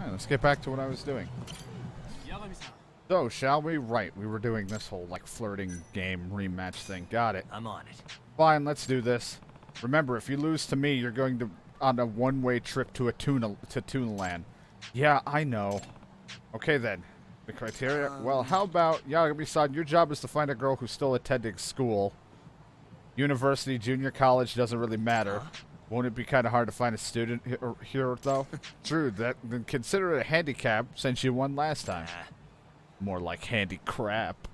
Alright, let's get back to what I was doing. So, shall we? Right, we were doing this whole, like, flirting game rematch thing. Got it. I'm on it. Fine, let's do this. Remember, if you lose to me, you're going to on a one-way trip to Tuna Land. Yeah, I know. Okay, then. The criteria? Well, how about... Yagami-san, your job is to find a girl who's still attending school. University, junior college, doesn't really matter. Won't it be kind of hard to find a student here though? True, then consider it a handicap since you won last time. More like handy crap.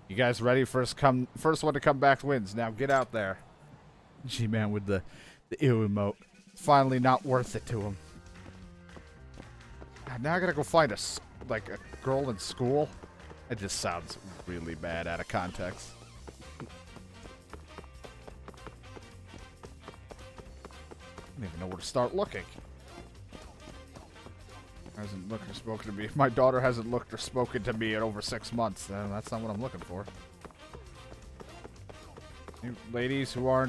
You guys ready? First one to come back wins. Now get out there. G-Man with the ew emote. Finally not worth it to him. Now I gotta go find a girl in school. It just sounds really bad out of context. I don't even know where to start looking. Hasn't looked or spoken to me. If my daughter hasn't looked or spoken to me in over 6 months, then that's not what I'm looking for. You ladies who are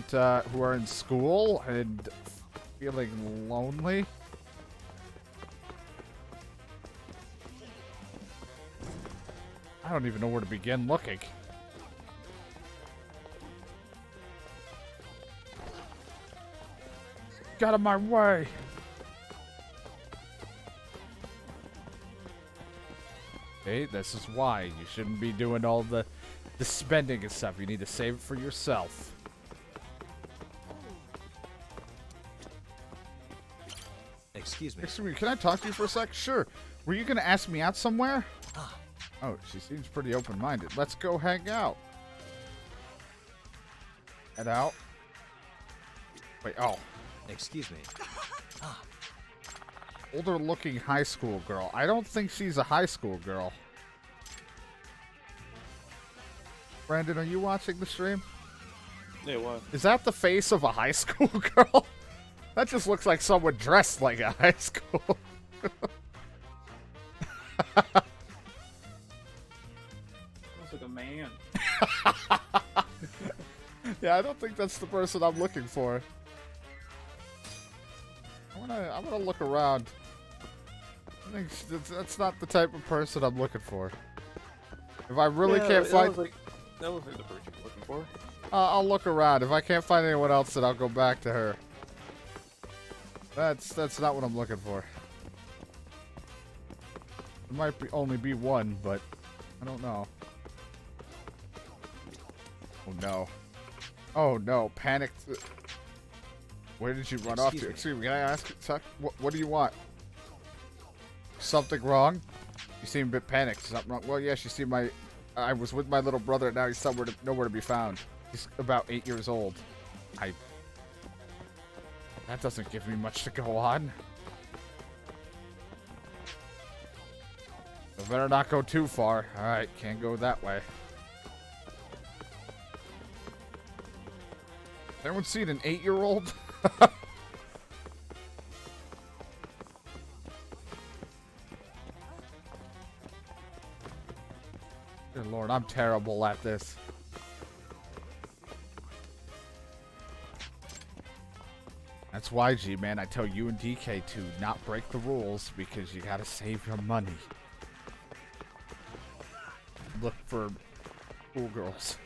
in school and feeling lonely. I don't even know where to begin looking. Get out of my way. Okay, this is why you shouldn't be doing all the spending and stuff. You need to save it for yourself. Excuse me. Excuse me, can I talk to you for a sec? Sure. Were you going to ask me out somewhere? Oh, she seems pretty open-minded. Let's go hang out. Head out. Wait, oh. Excuse me. Older-looking high school girl. I don't think she's a high school girl. Brandon, are you watching the stream? Yeah, what? Is that the face of a high school girl? That just looks like someone dressed like a high school. Looks like a man. Yeah, I don't think that's the person I'm looking for. I'm gonna look around. I think that's not the type of person I'm looking for. If I really can't find... That looks like the person you're looking for. I'll look around. If I can't find anyone else, then I'll go back to her. That's not what I'm looking for. There might only be one, but I don't know. Oh no. Oh no, panicked. Where did you run off to? Excuse me, can I ask you, Chuck? What do you want? Something wrong? You seem a bit panicked. Something wrong? Well, yes, you see I was with my little brother, and now he's nowhere to be found. He's about 8 years old. That doesn't give me much to go on. So better not go too far. Alright, can't go that way. Anyone seen an 8-year-old? Good Lord, I'm terrible at this. That's why, G-Man, I tell you and DK to not break the rules because you gotta save your money. Look for cool girls.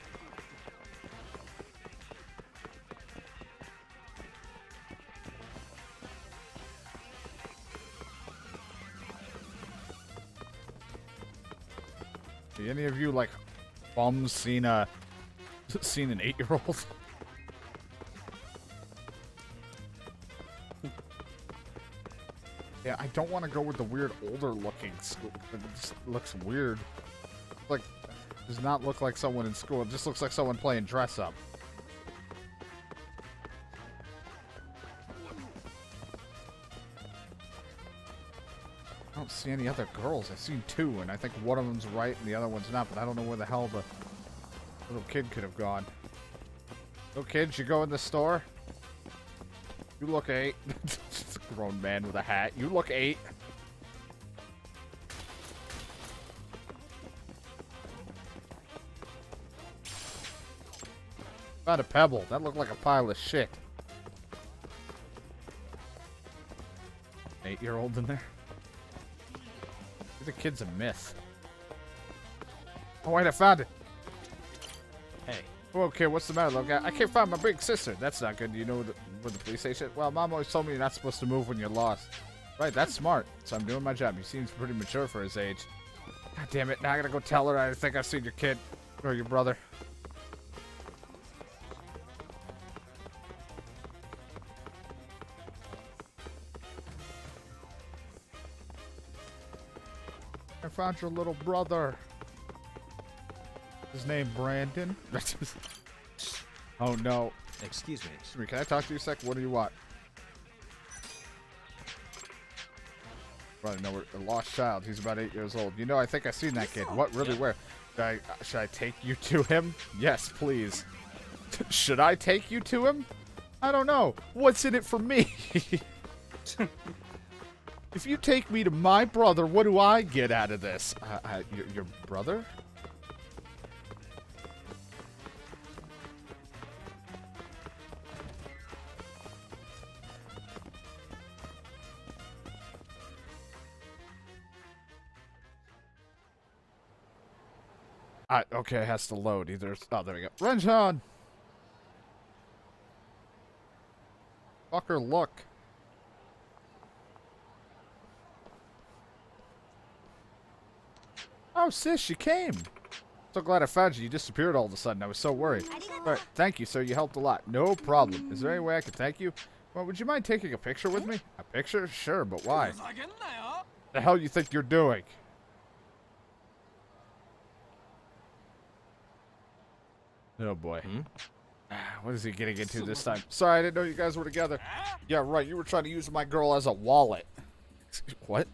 Any of you like bums seen an 8-year-old? Yeah, I don't want to go with the weird older looking school. It just looks weird. Like, does not look like someone in school. It just looks like someone playing dress up. I don't see any other girls. I've seen 2, and I think one of them's right and the other one's not, but I don't know where the hell the little kid could have gone. Little kids, you go in the store? You look 8. Just a grown man with a hat. You look 8. Found a pebble. That looked like a pile of shit. 8-year-old in there? The kid's a myth. Oh, wait, I found it. Hey. Oh, okay, what's the matter, little guy? I can't find my big sister. That's not good. Do you know where the police station? Well, Mom always told me you're not supposed to move when you're lost. Right, that's smart. So I'm doing my job. He seems pretty mature for his age. God damn it. Now I gotta go tell her I think I've seen your kid. Or your brother. I found your little brother. His name Brandon. Oh no. Excuse me. Excuse me, can I talk to you a sec? What do you want? Probably know a lost child. He's about 8 years old. You know, I think I've seen that kid. What? Really? Where? Should I take you to him? Yes, please. Should I take you to him? I don't know. What's in it for me? If you take me to my brother, what do I get out of this? Your brother? Okay, it has to load either. Oh, there we go. Renjon! Fucker, look. Oh, sis, you came. So glad I found you. You disappeared all of a sudden. I was so worried. All right, thank you, sir. You helped a lot. No problem. Is there any way I can thank you? Well, would you mind taking a picture with me? A picture? Sure, but why? The hell you think you're doing? Oh boy. What is he getting into this time? Sorry, I didn't know you guys were together. Yeah, right. You were trying to use my girl as a wallet. What?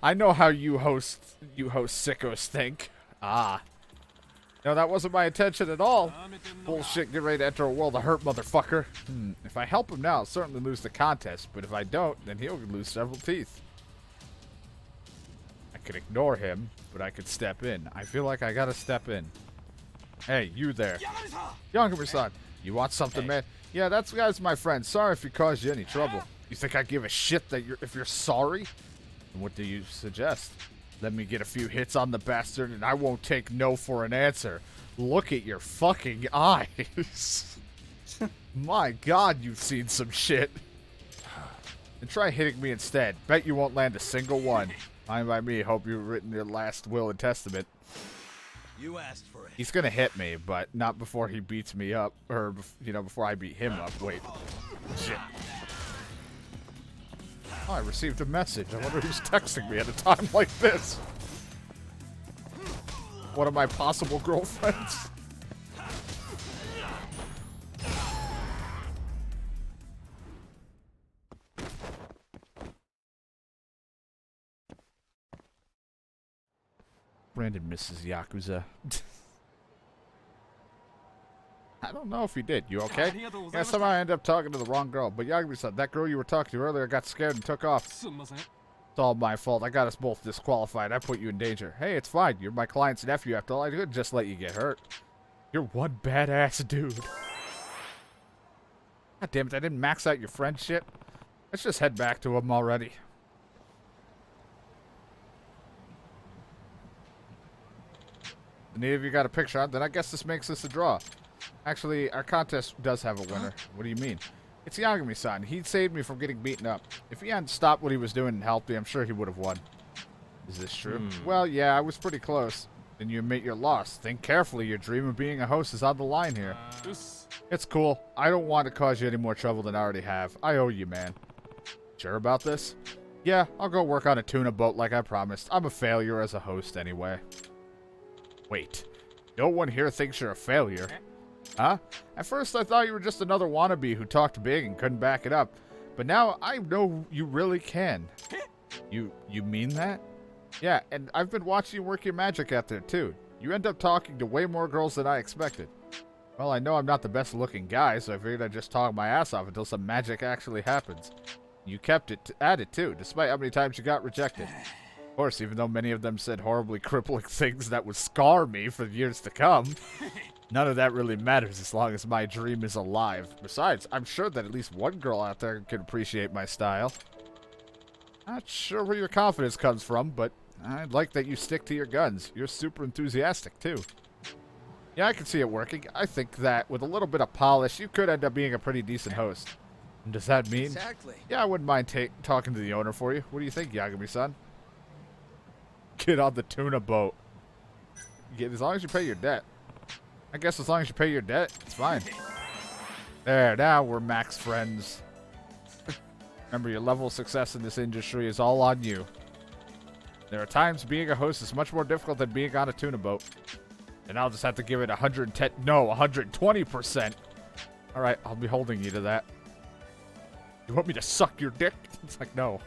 I know how you host sickos think. Ah. No, that wasn't my intention at all. Bullshit, get ready to enter a world of hurt, motherfucker. If I help him now, I'll certainly lose the contest. But if I don't, then he'll lose several teeth. I could ignore him, but I could step in. I feel like I gotta step in. Hey, you there. Yagami-san, you want something, man? Yeah, that guy's my friend. Sorry if he caused you any trouble. You think I give a shit that if you're sorry? And what do you suggest? Let me get a few hits on the bastard and I won't take no for an answer. Look at your fucking eyes. My God, you've seen some shit. And try hitting me instead. Bet you won't land a single one. Fine by me. Hope you've written your last will and testament. You asked for it. He's gonna hit me, but not before he beats me up. Or, you know, before I beat him up. Wait. Shit. Oh, I received a message. I wonder who's texting me at a time like this. One of my possible girlfriends. Brandon misses Yakuza. I don't know if he did. You okay? Yeah, somehow I ended up talking to the wrong girl. But Yagami-san, that girl you were talking to earlier got scared and took off. It's all my fault. I got us both disqualified. I put you in danger. Hey, it's fine. You're my client's nephew after all. I could just let you get hurt. You're one badass dude. God damn it, I didn't max out your friend shit. Let's just head back to him already. Neither of you got a picture on, then I guess this makes this a draw. Actually, our contest does have a winner. What do you mean? It's Yagami-san. He saved me from getting beaten up. If he hadn't stopped what he was doing and helped me, I'm sure he would have won. Is this true? Well, yeah, I was pretty close. Then you admit you're lost. Think carefully. Your dream of being a host is on the line here. It's cool. I don't want to cause you any more trouble than I already have. I owe you, man. Sure about this? Yeah, I'll go work on a tuna boat like I promised. I'm a failure as a host anyway. Wait, no one here thinks you're a failure. Huh? At first I thought you were just another wannabe who talked big and couldn't back it up. But now I know you really can. You mean that? Yeah, and I've been watching you work your magic out there too. You end up talking to way more girls than I expected. Well, I know I'm not the best looking guy, so I figured I'd just talk my ass off until some magic actually happens. You kept it at it too, despite how many times you got rejected. Of course, even though many of them said horribly crippling things that would scar me for years to come. None of that really matters as long as my dream is alive. Besides, I'm sure that at least one girl out there can appreciate my style. Not sure where your confidence comes from, but I like that you stick to your guns. You're super enthusiastic, too. Yeah, I can see it working. I think that with a little bit of polish, you could end up being a pretty decent host. And does that mean? Exactly. Yeah, I wouldn't mind talking to the owner for you. What do you think, Yagami-san? Get on the tuna boat. As long as you pay your debt. I guess as long as you pay your debt, it's fine. There, now we're max friends. Remember, your level of success in this industry is all on you. There are times being a host is much more difficult than being on a tuna boat. And I'll just have to give it 120%. All right, I'll be holding you to that. You want me to suck your dick? It's like, no.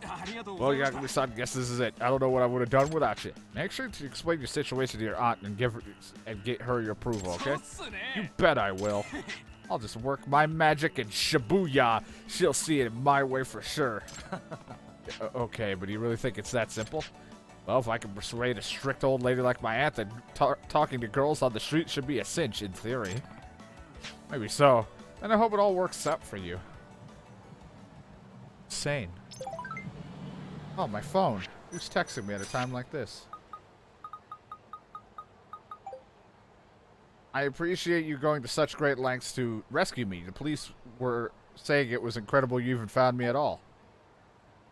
Well, Yagami-san, guess this is it. I don't know what I would have done without you. Make sure to explain your situation to your aunt and get her your approval, okay? You bet I will. I'll just work my magic and Shibuya. She'll see it my way for sure. Okay, but do you really think it's that simple? Well, if I can persuade a strict old lady like my aunt, then talking to girls on the street should be a cinch, in theory. Maybe so. And I hope it all works out for you. Insane. Oh, my phone. Who's texting me at a time like this? I appreciate you going to such great lengths to rescue me. The police were saying it was incredible you even found me at all.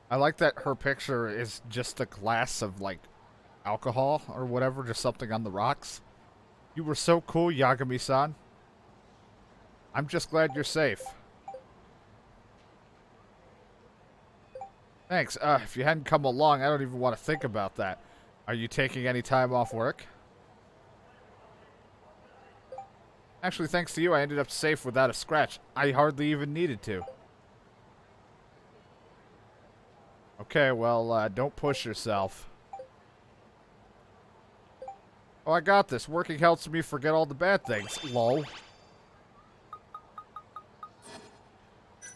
I like that her picture is just a glass of, like, alcohol or whatever, just something on the rocks. You were so cool, Yagami-san. I'm just glad you're safe. Thanks. If you hadn't come along, I don't even want to think about that. Are you taking any time off work? Actually, thanks to you, I ended up safe without a scratch. I hardly even needed to. Okay, well, don't push yourself. Oh, I got this. Working helps me forget all the bad things. Lol.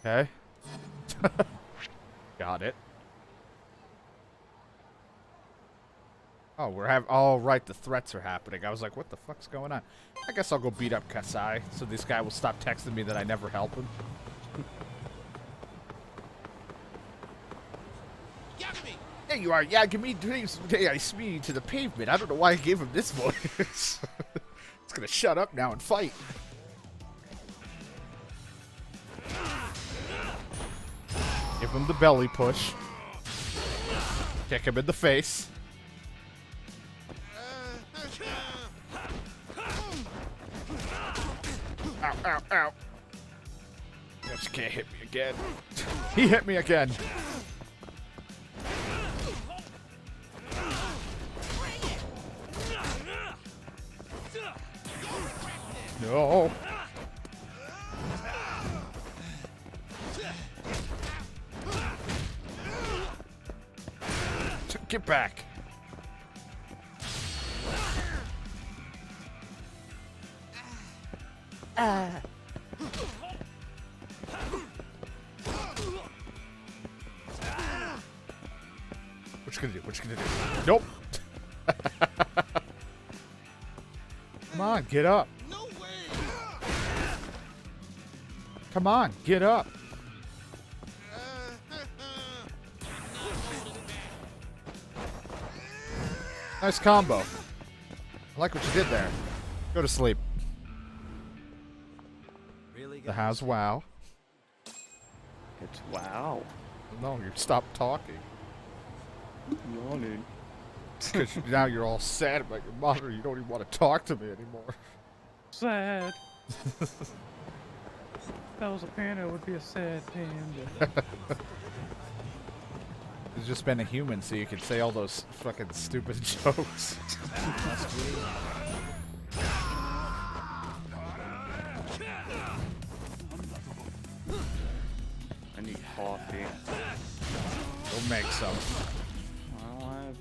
Okay. Got it. Oh, oh, right, the threats are happening. I was like, what the fuck's going on? I guess I'll go beat up Kasai, so this guy will stop texting me that I never help him. Yagami! There you are, Yagami. Today I speed to the pavement. I don't know why I gave him this voice. It's gonna shut up now and fight. Give him the belly push. Kick him in the face. Ow, ow, ow. Guess you can't hit me again. He hit me again. No. Get back. What you gonna do? What you gonna do? Nope. Come on, get up. No way! Come on, get up. Nice combo. I like what you did there. Go to sleep. Really? The house, wow. It's wow. No, you stop talking. No, dude. Because now you're all sad about your mother. You don't even want to talk to me anymore. Sad. If that was a panda, it would be a sad panda. You've just been a human, so you can say all those fucking stupid jokes. I need coffee. Go make some. I don't have...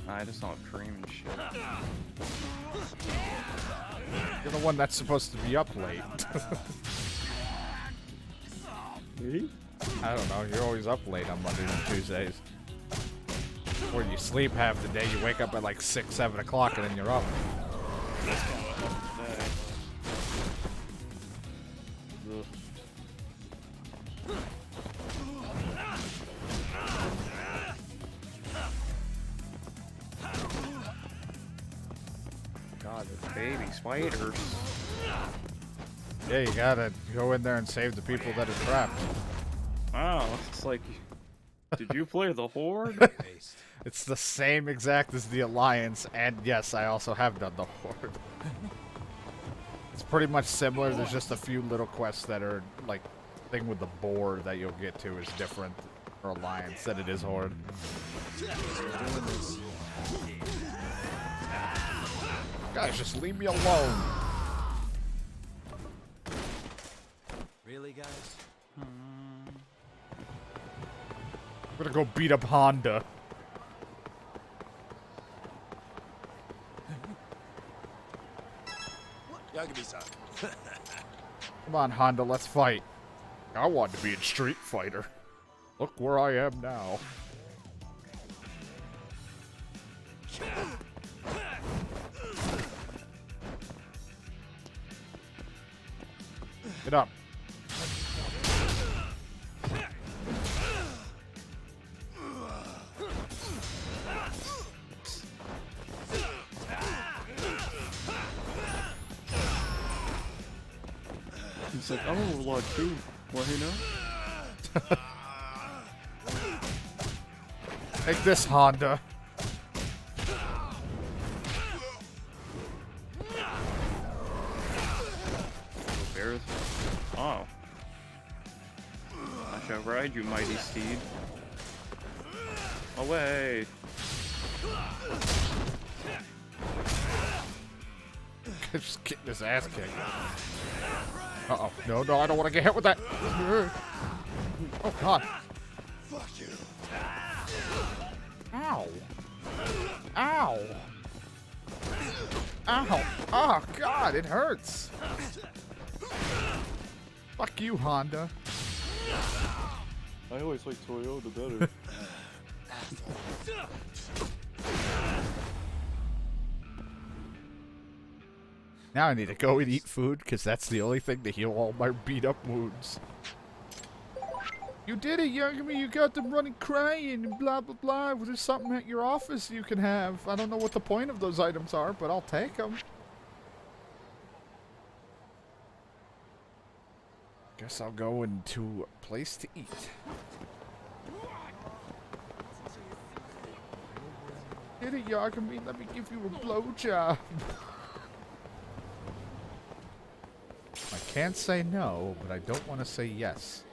I just don't have cream and shit. You're the one that's supposed to be up late. Me? I don't know. You're always up late on Mondays and Tuesdays. Or you sleep half the day, you wake up at like 6, 7 o'clock, and then you're up. God, the baby spiders. Yeah, you gotta go in there and save the people that are trapped. Wow, it's like, did you play the Horde? Paste. It's the same exact as the Alliance, and yes, I also have done the Horde. It's pretty much similar. There's just a few little quests that are like thing with the boar that you'll get to is different for Alliance than it is Horde. Guys, just leave me alone. Really, guys? I'm gonna go beat up Honda. Come on, Honda, let's fight. I want to be in Street Fighter. Look where I am now. Get up. He's like, I'm overlord too. Well, you know? Take this, Honda. Bears. Oh. I shall ride you, mighty steed. Away. Just getting his ass kicked. Uh-oh. No, no, I don't want to get hit with that. Oh, God. Fuck you. Ow. Ow. Ow. Oh, God, it hurts. Fuck you, Honda. I always like Toyota better. Now I need to go and eat food, because that's the only thing to heal all my beat-up wounds. You did it, Yagami. You got them running crying and blah, blah, blah. Well, there's something at your office you can have. I don't know what the point of those items are, but I'll take them. Guess I'll go into a place to eat. Get it, Yagami. Let me give you a blowjob. I can't say no, but I don't want to say yes.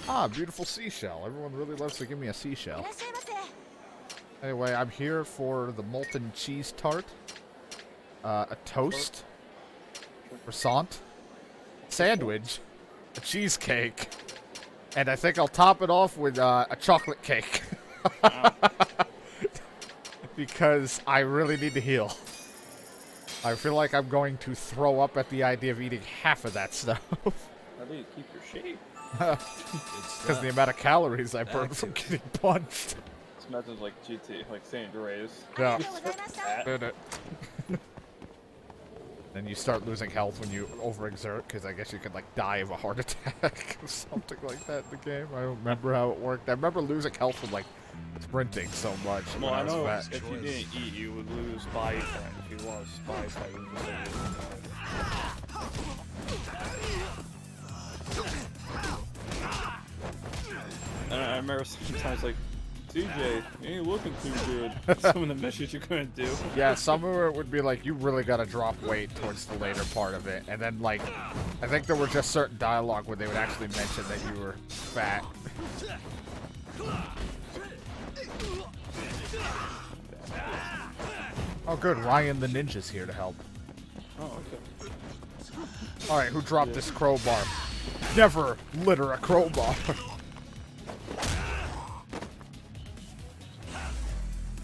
Ah, beautiful seashell. Everyone really loves to give me a seashell. Anyway, I'm here for the molten cheese tart, a toast, croissant, sandwich, a cheesecake, and I think I'll top it off with a chocolate cake. Because I really need to heal. I feel like I'm going to throw up at the idea of eating half of that stuff. How do you keep your shape? Because the amount of calories I burn from getting punched. This method's like GT, like San Andreas. Yeah. Fat. Did it. Then you start losing health when you overexert, because I guess you could like die of a heart attack or something like that in the game. I don't remember how it worked. I remember losing health from like sprinting so much Well, when I I was know fat. if you didn't eat, you would lose body fat. If you lost body fat, you would And I remember sometimes like, TJ, you ain't looking too good. Some of the missions you couldn't do. Yeah, some of it would be like, you really gotta drop weight towards the later part of it. And then like, I think there were just certain dialogue where they would actually mention that you were fat. Oh good, Ryan the Ninja's here to help. Oh, okay. Alright, who dropped this crowbar? Never litter a crowbar.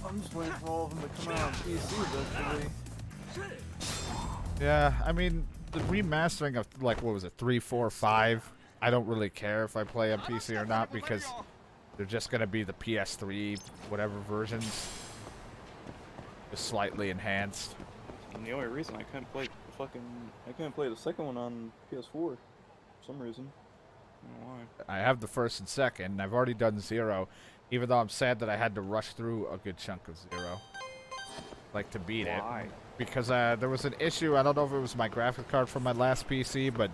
I'm just waiting for all of them to come out on PC eventually. Yeah, I mean, the remastering of, like, what was it, 3, 4, 5, I don't really care if I play on PC or not, because they're just gonna be the PS3, whatever versions. Just slightly enhanced. And the only reason I couldn't play the second one on PS4 for some reason. I don't know why. I have the first and second, and I've already done 0, even though I'm sad that I had to rush through a good chunk of 0. Like, to beat Why? it. Because there was an issue, I don't know if it was my graphics card from my last PC, but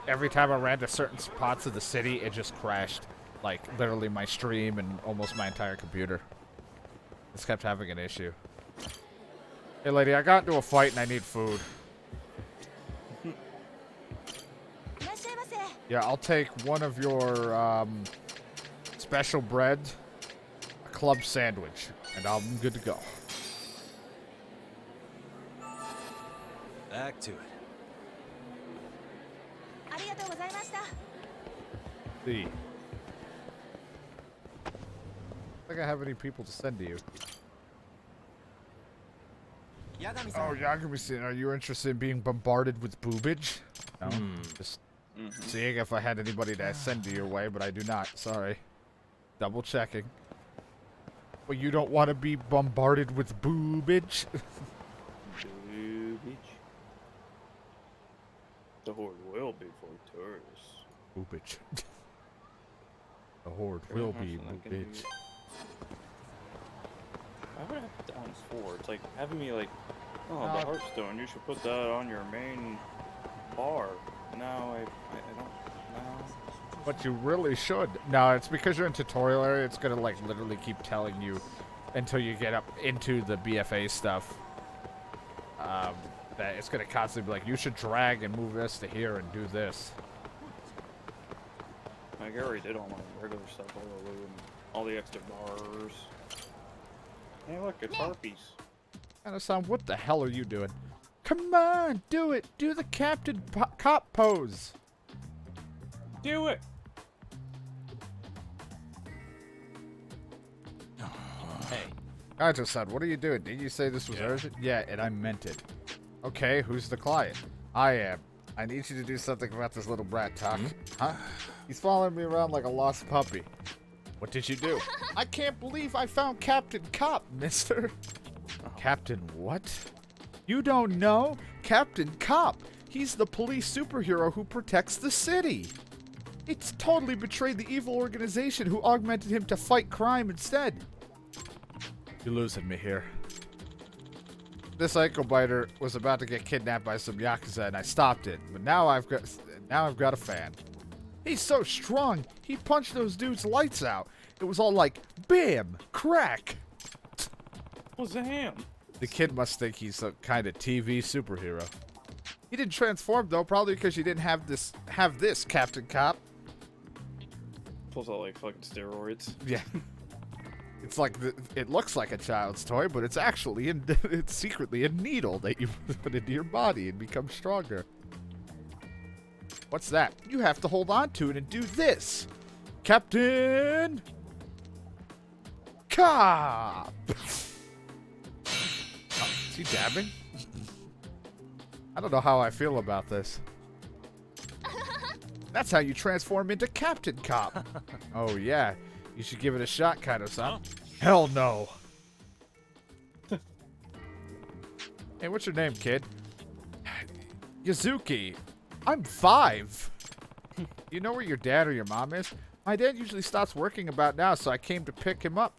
every time I ran to certain spots of the city, it just crashed. Like, literally my stream and almost my entire computer. Just kept having an issue. Hey, lady, I got into a fight and I need food. Yeah, I'll take one of your special bread, a club sandwich, and I'm good to go. Back to it. See. I think I have any people to send to you. Oh, Yagami-san, are you interested in being bombarded with boobage? No, just seeing if I had anybody to send to your way, but I do not. Sorry. Double checking. Well, you don't want to be bombarded with boobage? The horde will be victorious. Boobage. The horde will be boobage. Why would I put that on 4? It's like having me like, oh, the Hearthstone, you should put that on your main bar. No, I don't know. But you really should. No, it's because you're in tutorial area, it's gonna like literally keep telling you until you get up into the BFA stuff. That it's gonna constantly be like, you should drag and move this to here and do this. Like, I already did all my regular stuff, all the extra bars. Hey, look, it's harpies. Son, what the hell are you doing? Come on, do it. Do the Captain Cop pose. Do it. Hey. Kaito-san, what are you doing? Did you say this was urgent? Yeah, and I meant it. Okay, who's the client? I am. I need you to do something about this little brat, Talk. Huh? He's following me around like a lost puppy. What did you do? I can't believe I found Captain Cop, mister. Captain what? You don't know? Captain Cop. He's the police superhero who protects the city. It's totally betrayed the evil organization who augmented him to fight crime instead. You're losing me here. This ankle biter was about to get kidnapped by some Yakuza and I stopped it, but now I've got a fan. He's so strong, he punched those dudes' lights out. It was all like, bam, crack. What's a ham? The kid must think he's a kind of TV superhero. He didn't transform though, probably because you didn't have this, Captain Cop. Pulls out like fucking steroids. Yeah. It's like, it looks like a child's toy, but it's actually, it's secretly a needle that you put into your body and become stronger. What's that? You have to hold on to it and do this. Captain Cop! Is he dabbing? I don't know how I feel about this. That's how you transform into Captain Cop. Oh, yeah. You should give it a shot, Kaito-san. Hell no. Hey, what's your name, kid? Yazuki. I'm 5. You know where your dad or your mom is? My dad usually stops working about now, so I came to pick him up.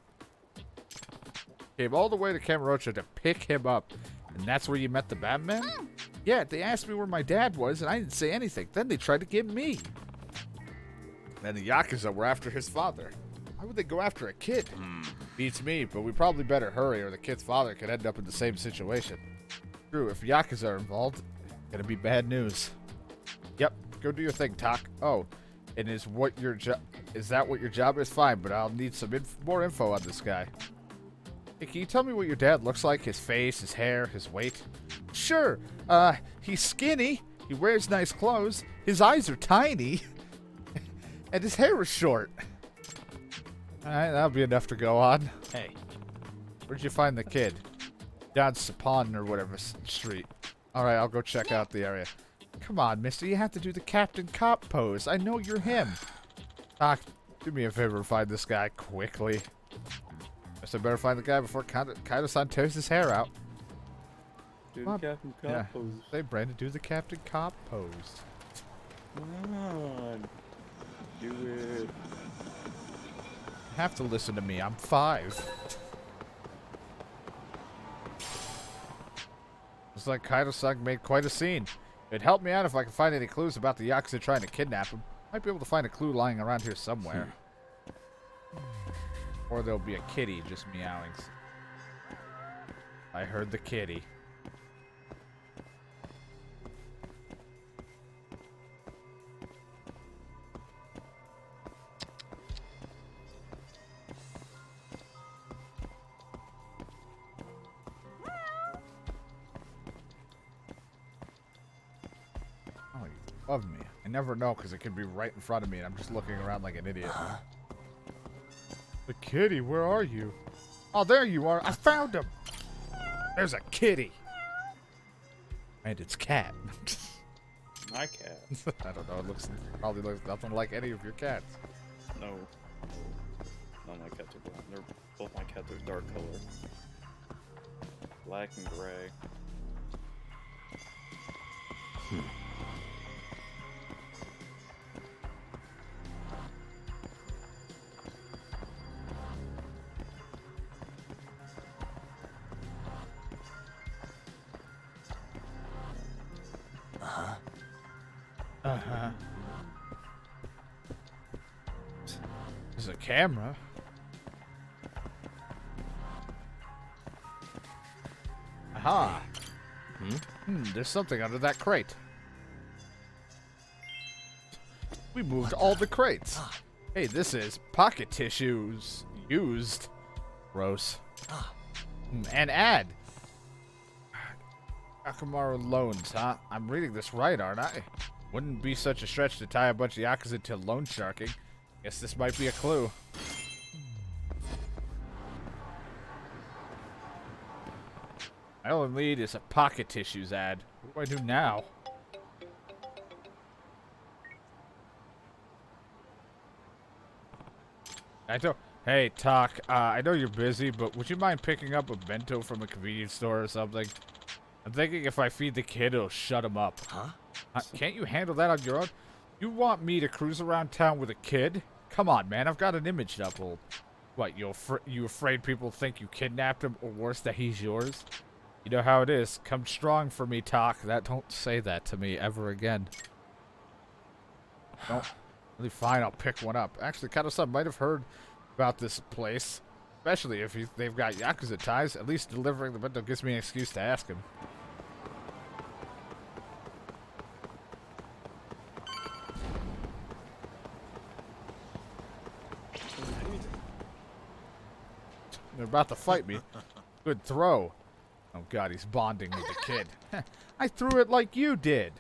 Came all the way to Kamurocho to pick him up. And that's where you met the Batman? Yeah, they asked me where my dad was, and I didn't say anything. Then they tried to get me. Then the Yakuza were after his father. Why would they go after a kid? Beats me, but we probably better hurry or the kid's father could end up in the same situation. True, if Yakuza are involved, it's gonna be bad news. Yep, go do your thing, Tak. Oh, and is that what your job is? Fine, but I'll need some more info on this guy. Hey, can you tell me what your dad looks like? His face, his hair, his weight? Sure, he's skinny, he wears nice clothes, his eyes are tiny, and his hair is short. Alright, that'll be enough to go on. Hey. Where'd you find the kid? Down Sapon or whatever street. Alright, I'll go check out the area. Come on, mister, you have to do the Captain Cop pose. I know you're him. Doc, do me a favor and find this guy quickly. Guess I better find the guy before Kaido-san tears his hair out. Do Come the on. Captain Yeah. Cop pose. Say, Brandon, do the Captain Cop pose. Come on. Do it. You have to listen to me. I'm 5. Looks like Kaido-san made quite a scene. It'd help me out if I could find any clues about the Yakuza trying to kidnap him. Might be able to find a clue lying around here somewhere. Or there'll be a kitty just meowing. I heard the kitty. Oh, you love me. I never know because it could be right in front of me and I'm just looking around like an idiot. The kitty, where are you? Oh, there you are. I found him. There's a kitty. And it's cat. My cat. I don't know. It probably looks nothing like any of your cats. No. None of my cats are brown. Both my cats are dark color. Black and gray. Uh-huh. There's a camera. Aha. There's something under that crate. We moved all the crates. Hey, this is pocket tissues used. Gross. An ad. Akamaru loans, huh? I'm reading this right, aren't I? Wouldn't be such a stretch to tie a bunch of Yakuza to loan sharking. Guess this might be a clue. My only lead is a pocket tissues ad. What do I do now? Hey, Talk, I know you're busy, but would you mind picking up a bento from a convenience store or something? I'm thinking if I feed the kid, it'll shut him up. Can't you handle that on your own? You want me to cruise around town with a kid? Come on, man, I've got an image to uphold. What, you afraid people think you kidnapped him, or worse, that he's yours? You know how it is. Come strong for me, Talk. Don't say that to me ever again. Don't. Really fine, I'll pick one up. Actually, Kato-san might have heard about this place. Especially if they've got Yakuza ties. At least delivering the bento gives me an excuse to ask him. They're about to fight me. Good throw. Oh god, he's bonding with the kid. I threw it like you did.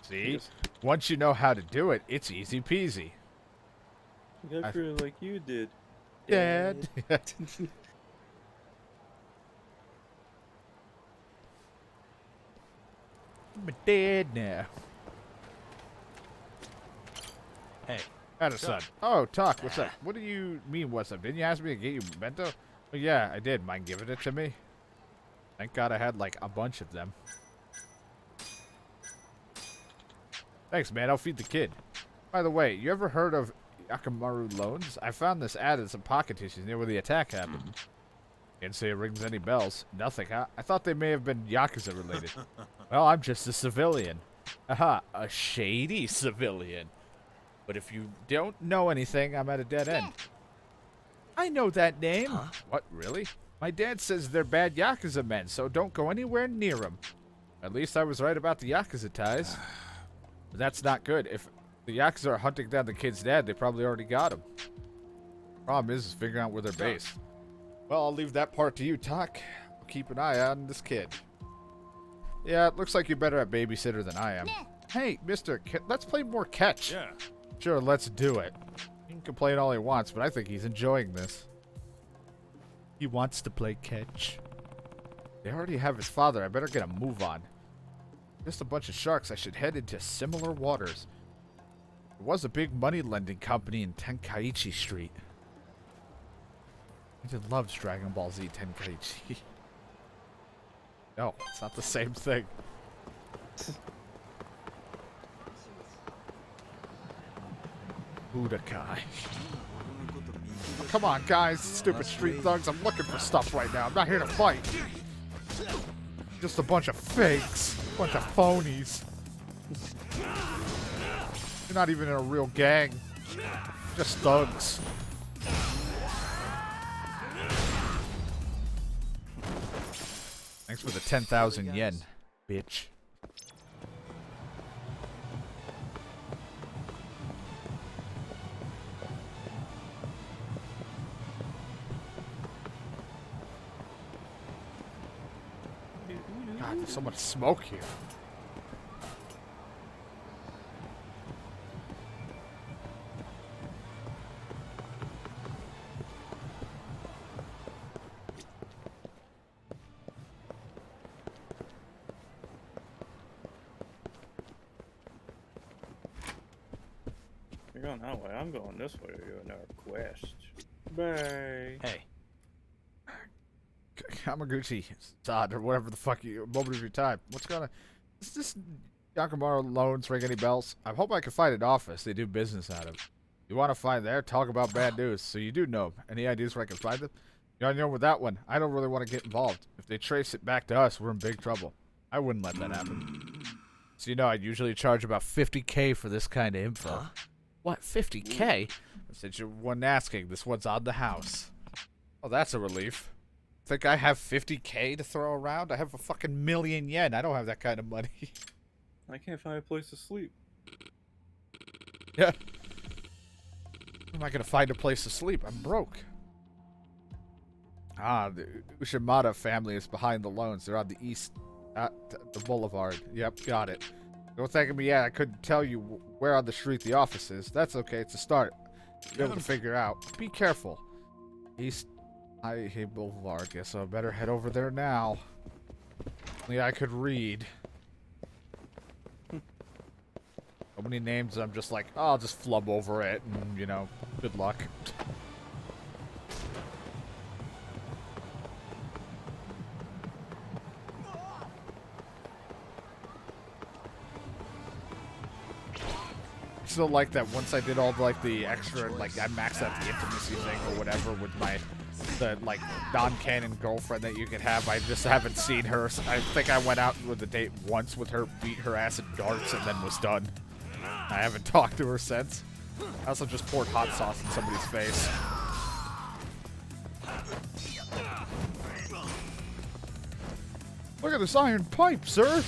See? Once you know how to do it, it's easy peasy. I threw it like you did. Dad. I'm dead now. Hey, son. Oh, Talk, what's up? What do you mean, what's up? Didn't you ask me to get you bento? Oh, yeah, I did. Mind giving it to me? Thank God I had, like, a bunch of them. Thanks, man. I'll feed the kid. By the way, you ever heard of Akamaru loans? I found this ad in some pocket tissues near where the attack happened. Didn't say it rings any bells. Nothing, huh? I thought they may have been Yakuza related. Well, I'm just a civilian. Aha, a shady civilian. But if you don't know anything, I'm at a dead end. I know that name. Huh? What, really? My dad says they're bad Yakuza men, so don't go anywhere near them. At least I was right about the Yakuza ties. But that's not good. If the Yakuza are hunting down the kid's dad, they probably already got him. Problem is figuring out where they're based. Well, I'll leave that part to you, Talk. I'll keep an eye on this kid. Yeah, it looks like you're better at babysitter than I am. Hey, mister, let's play more catch. Yeah. Sure, let's do it. He can complain all he wants, but I think he's enjoying this. He wants to play catch. They already have his father. I better get a move on. Just a bunch of sharks. I should head into similar waters. There was a big money lending company in Tenkaichi Street. He loves Dragon Ball Z Tenkaichi. No, it's not the same thing. Budokai. Oh, come on, guys. Stupid street thugs. I'm looking for stuff right now. I'm not here to fight. Just a bunch of fakes. A bunch of phonies. You're not even in a real gang. Just thugs. Thanks for the 10,000 yen, bitch. God, there's so much smoke here. You're going that way. I'm going this way to go northwest. Bye. Hey. Kamaguchi, Zod, or whatever the fuck you. Moment of your time. What's going on? Is this Yakamaro loans ring any bells? I hope I can find an office they do business out of. You want to find there? Talk about bad news. So you do know. Any ideas where I can find them? You know, with that one, I don't really want to get involved. If they trace it back to us, we're in big trouble. I wouldn't let that happen. So you know, I'd usually charge about 50K for this kind of info. Huh? What, 50K? Since you're one asking, this one's on the house. Oh, that's a relief. Think I have 50K to throw around? I have a fucking million yen. I don't have that kind of money. I can't find a place to sleep. Yeah. How am I gonna find a place to sleep? I'm broke. Ah, the Ushimata family is behind the loans. They're on the east, at the boulevard. Yep, got it. Don't thank me yet. I couldn't tell you where on the street the office is. That's okay. It's a start. Be able to figure out. Be careful. East High Boulevard. Guess I better head over there now. Only I could read. So many names. I'm just like, oh, I'll just flub over it, and you know, good luck. Still like that once I did all the extra, like I maxed out the intimacy thing or whatever with the like non-canon girlfriend that you could have. I just haven't seen her. I think I went out with a date once with her, beat her ass at darts, and then was done. I haven't talked to her since. I also just poured hot sauce in somebody's face. Look at this iron pipe, sir!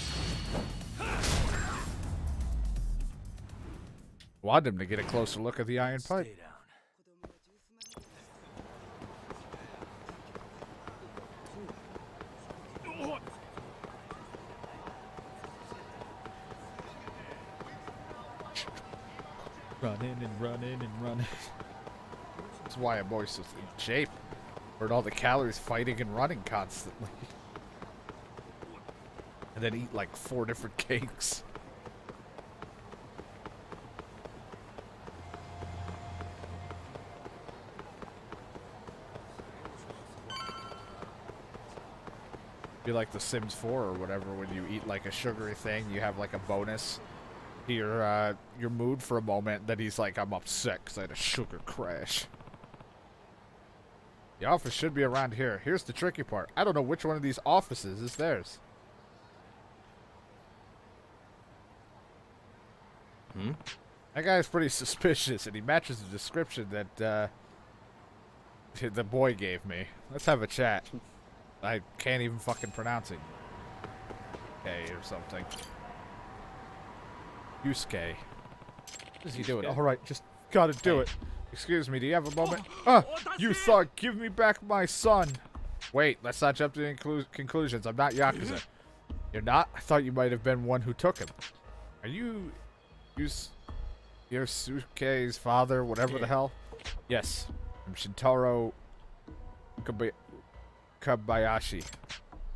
Want him to get a closer look at the iron pipe. Stay down. Running and running and running. That's why I'm always in shape. Burn all the calories fighting and running constantly. And then eat like 4 different cakes. Be like the Sims 4 or whatever, when you eat like a sugary thing, you have like a bonus to your mood for a moment. Then he's like, I'm upset because I had a sugar crash. The office should be around here. Here's the tricky part. I don't know which one of these offices is theirs. That guy's pretty suspicious, and he matches the description that the boy gave me. Let's have a chat. I can't even fucking pronounce it. K or something. Yusuke. What is he doing? Alright, just gotta do it. Excuse me, do you have a moment? You thug, give me back my son. Wait, let's not jump to conclusions. I'm not Yakuza. You're not? I thought you might have been one who took him. Are you Yosuke's father, whatever the hell? Yes. I'm Shintaro Kabayashi.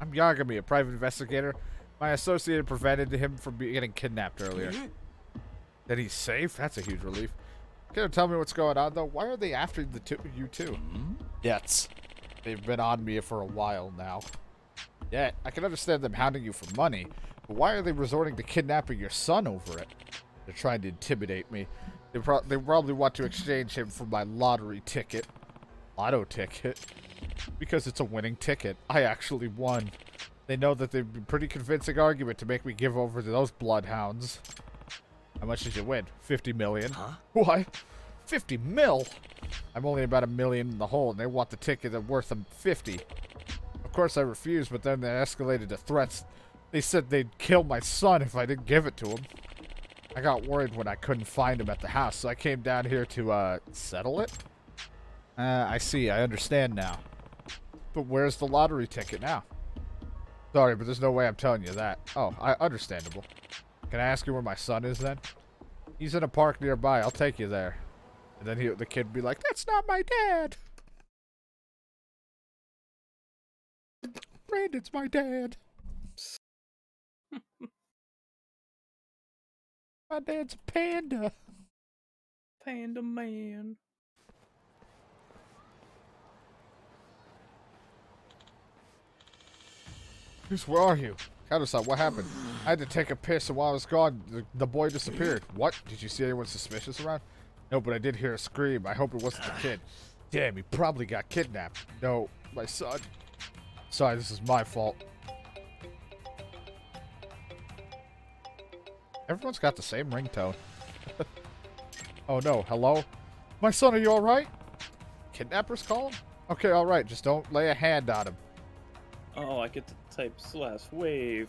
I'm Yagami, a private investigator. My associate prevented him from getting kidnapped earlier. Then he's safe? That's a huge relief. Can you tell me what's going on, though? Why are they after you two? Yes. They've been on me for a while now. Yeah, I can understand them hounding you for money, but why are they resorting to kidnapping your son over it? They're trying to intimidate me. They probably want to exchange him for my lottery ticket. Lotto ticket? Because it's a winning ticket. I actually won. They know that they've been pretty convincing argument to make me give over to those bloodhounds. How much did you win? 50 million. Huh? Why? 50 mil? I'm only about $1 million in the hole, and they want the ticket that's worth them 50. Of course I refused, but then they escalated to threats. They said they'd kill my son if I didn't give it to him. I got worried when I couldn't find him at the house, so I came down here to, settle it? I see. I understand now. But where's the lottery ticket now? Sorry, but there's no way I'm telling you that. Oh, understandable. Can I ask you where my son is then? He's in a park nearby. I'll take you there. And then the kid would be like, "That's not my dad." Brandon's my dad. My dad's a panda. Panda man. Goose, where are you? Kato-san, what happened? I had to take a piss, and while I was gone, the boy disappeared. What? Did you see anyone suspicious around? No, but I did hear a scream. I hope it wasn't the kid. Damn, he probably got kidnapped. No, my son. Sorry, this is my fault. Everyone's got the same ringtone. Oh no, hello? My son, are you alright? Kidnappers call him? Okay, alright, just don't lay a hand on him. Oh, I get to type /wave.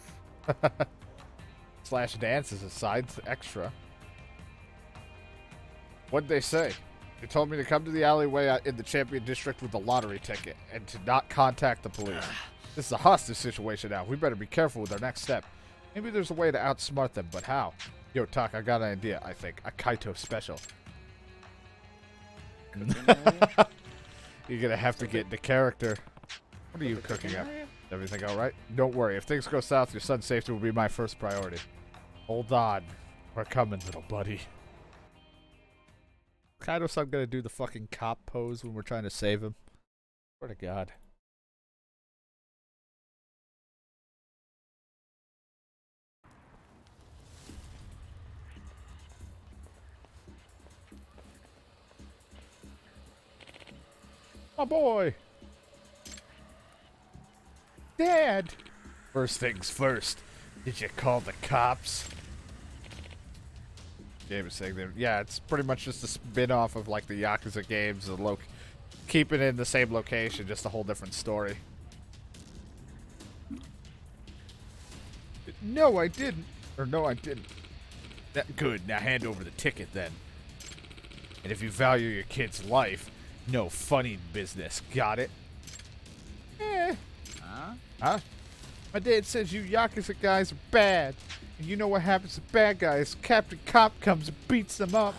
Slash dance is a side extra. What'd they say? They told me to come to the alleyway in the Champion District with the lottery ticket and to not contact the police. This is a hostage situation now. We better be careful with our next step. Maybe there's a way to outsmart them, but how? Yo, Tak, I got an idea, I think. A Kaito special. You're gonna have to get into character. What are you cooking up? Everything alright? Don't worry. If things go south, your son's safety will be my first priority. Hold on. We're coming, little buddy. Kaito-san gonna do the fucking cop pose when we're trying to save him. Swear to God. My boy! Dad! First things first. Did you call the cops? Game is saying that, yeah, it's pretty much just a spin-off of like the Yakuza games, keep it in the same location, just a whole different story. No, I didn't. Or no, I didn't. Good, now hand over the ticket then. And if you value your kid's life, no funny business, got it? Huh? My dad says you Yakuza guys are bad. And you know what happens to bad guys? Captain Cop comes and beats them up.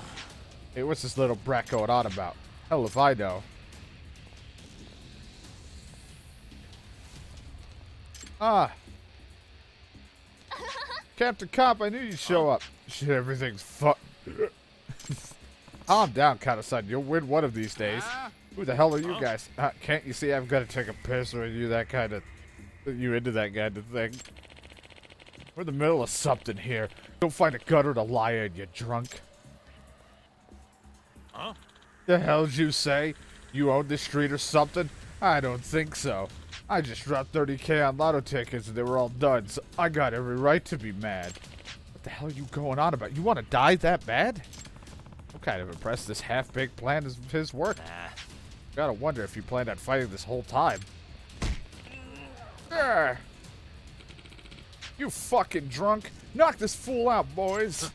Hey, what's this little brat going on about? Hell if I know. Ah. Captain Cop, I knew you'd show up. Shit, everything's Calm down, Kato-san. You'll win one of these days. Who the hell are you guys? Can't you see I've got to take a piss, or are you that kind of... You into that kind of thing? We're in the middle of something here. Don't find a gutter to lie in, you drunk. Huh? The hell did you say? You own this street or something? I don't think so. I just dropped 30K on lotto tickets and they were all done, so I got every right to be mad. What the hell are you going on about? You want to die that bad? I'm kind of impressed this half-baked plan is his work. Gotta wonder if you planned on fighting this whole time. You fucking drunk. Knock this fool out, boys.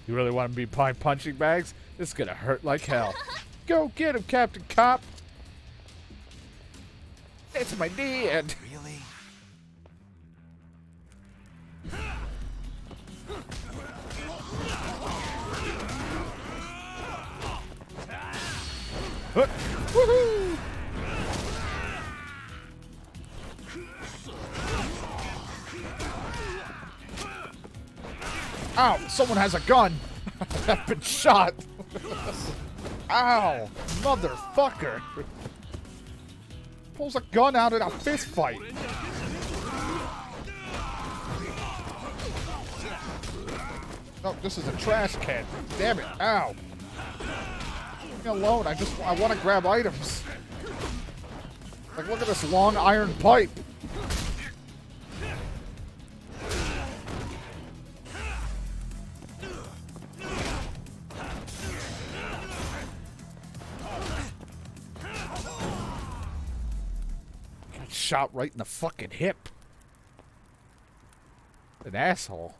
You really want to be punching bags? This is gonna hurt like hell. Go get him, Captain Cop. It's my dad. Really? Woohoo! Ow! Someone has a gun! I've been shot! Ow! Motherfucker! pulls a gun out in a fist fight? No, this is a trash can. Damn it. Ow. Leave me alone. I want to grab items. Like, look at this long iron pipe. Got shot right in the fucking hip. An asshole.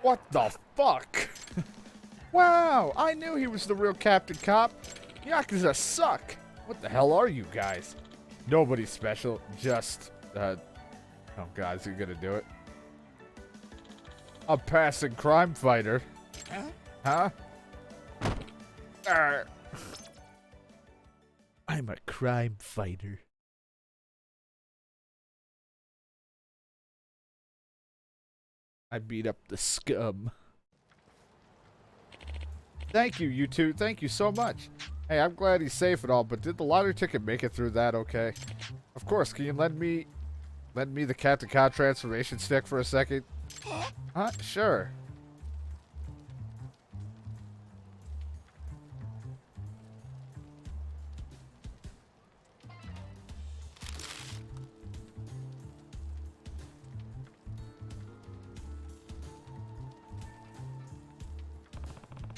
What the fuck? Wow, I knew he was the real Captain Cop. Yakuza suck. What the hell are you guys? Nobody special, just, oh god, is he gonna do it? A passing crime fighter. Huh? I'm a crime fighter. I beat up the scum. Thank you, you two. Thank you so much. Hey, I'm glad he's safe and all, but did the lottery ticket make it through that okay? Of course, can you lend me the Captain Cod transformation stick for a second? Huh? Sure.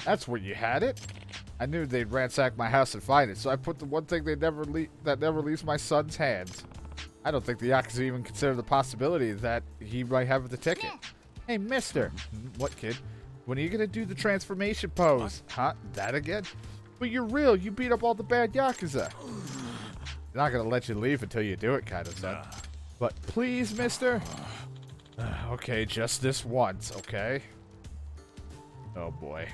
That's where you had it. I knew they'd ransack my house and find it, so I put the one thing that never leaves my son's hands. I don't think the Yakuza even consider the possibility that he might have the ticket. Hey, mister. What, kid? When are you gonna do the transformation pose? Huh? That again? But you're real. You beat up all the bad Yakuza. They're not gonna let you leave until you do it, kind of son. But please, mister. Okay, just this once, okay? Oh boy.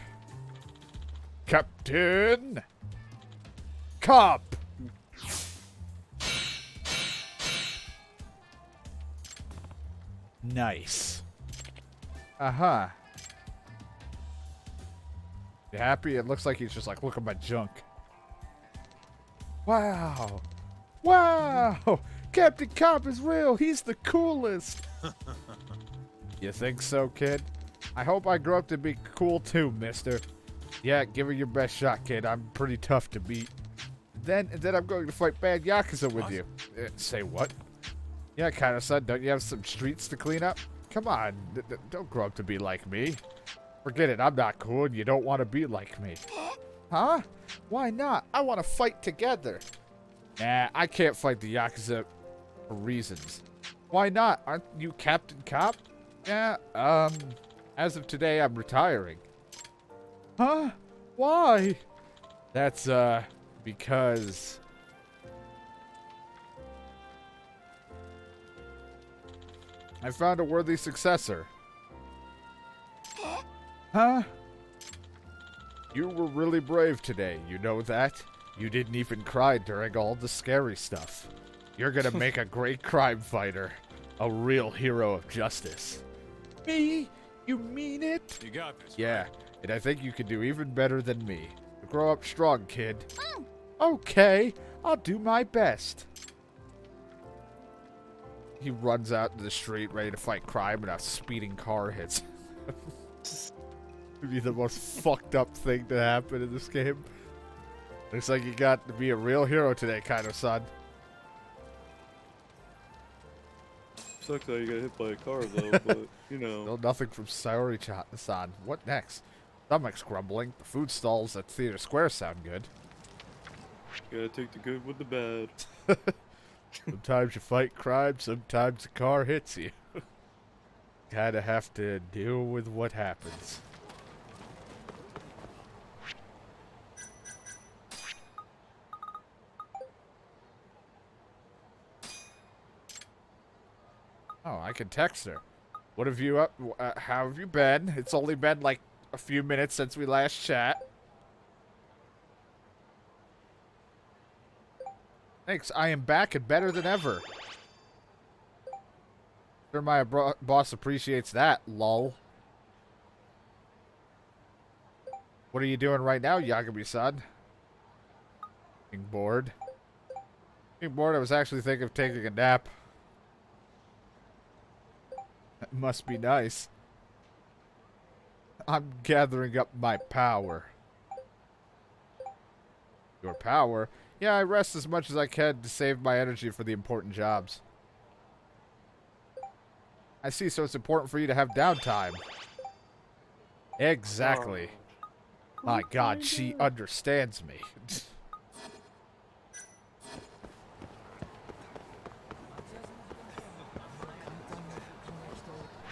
Captain Cop. Nice. Uh-huh. You happy? It looks like he's just like, look at my junk. Wow. Wow. Captain Cop is real. He's the coolest. You think so, kid? I hope I grow up to be cool too, mister. Yeah, give it your best shot, kid. I'm pretty tough to beat. Then I'm going to fight bad Yakuza with you. Say what? Yeah, kind of son. Don't you have some streets to clean up? Come on. Don't grow up to be like me. Forget it. I'm not cool and you don't want to be like me. Huh? Why not? I want to fight together. Nah, I can't fight the Yakuza for reasons. Why not? Aren't you Captain Cop? Yeah, as of today, I'm retiring. Huh? Why? That's, because... I found a worthy successor. Huh? You were really brave today, you know that? You didn't even cry during all the scary stuff. You're gonna make a great crime fighter. A real hero of justice. Me? You mean it? You got this. Yeah, and I think you can do even better than me. Grow up strong, kid. Okay, I'll do my best. He runs out into the street ready to fight crime and a speeding car hits. It'd be the most fucked up thing to happen in this game. Looks like you got to be a real hero today, kind of son. Sucks how you got hit by a car though, but you know. Still nothing from Saori-san. What next? Stomach's grumbling. The food stalls at Theater Square sound good. Gotta take the good with the bad. Sometimes you fight crime, sometimes the car hits you. Kinda have to deal with what happens. Oh, I can text her. What have you how have you been? It's only been like a few minutes since we last chat. Thanks, I am back and better than ever. Sure my boss appreciates that, lol. What are you doing right now, Yagami-san? Being bored. Being bored, I was actually thinking of taking a nap. That must be nice. I'm gathering up my power. Your power? Yeah, I rest as much as I can to save my energy for the important jobs. I see, so it's important for you to have downtime. Exactly. My God, she understands me.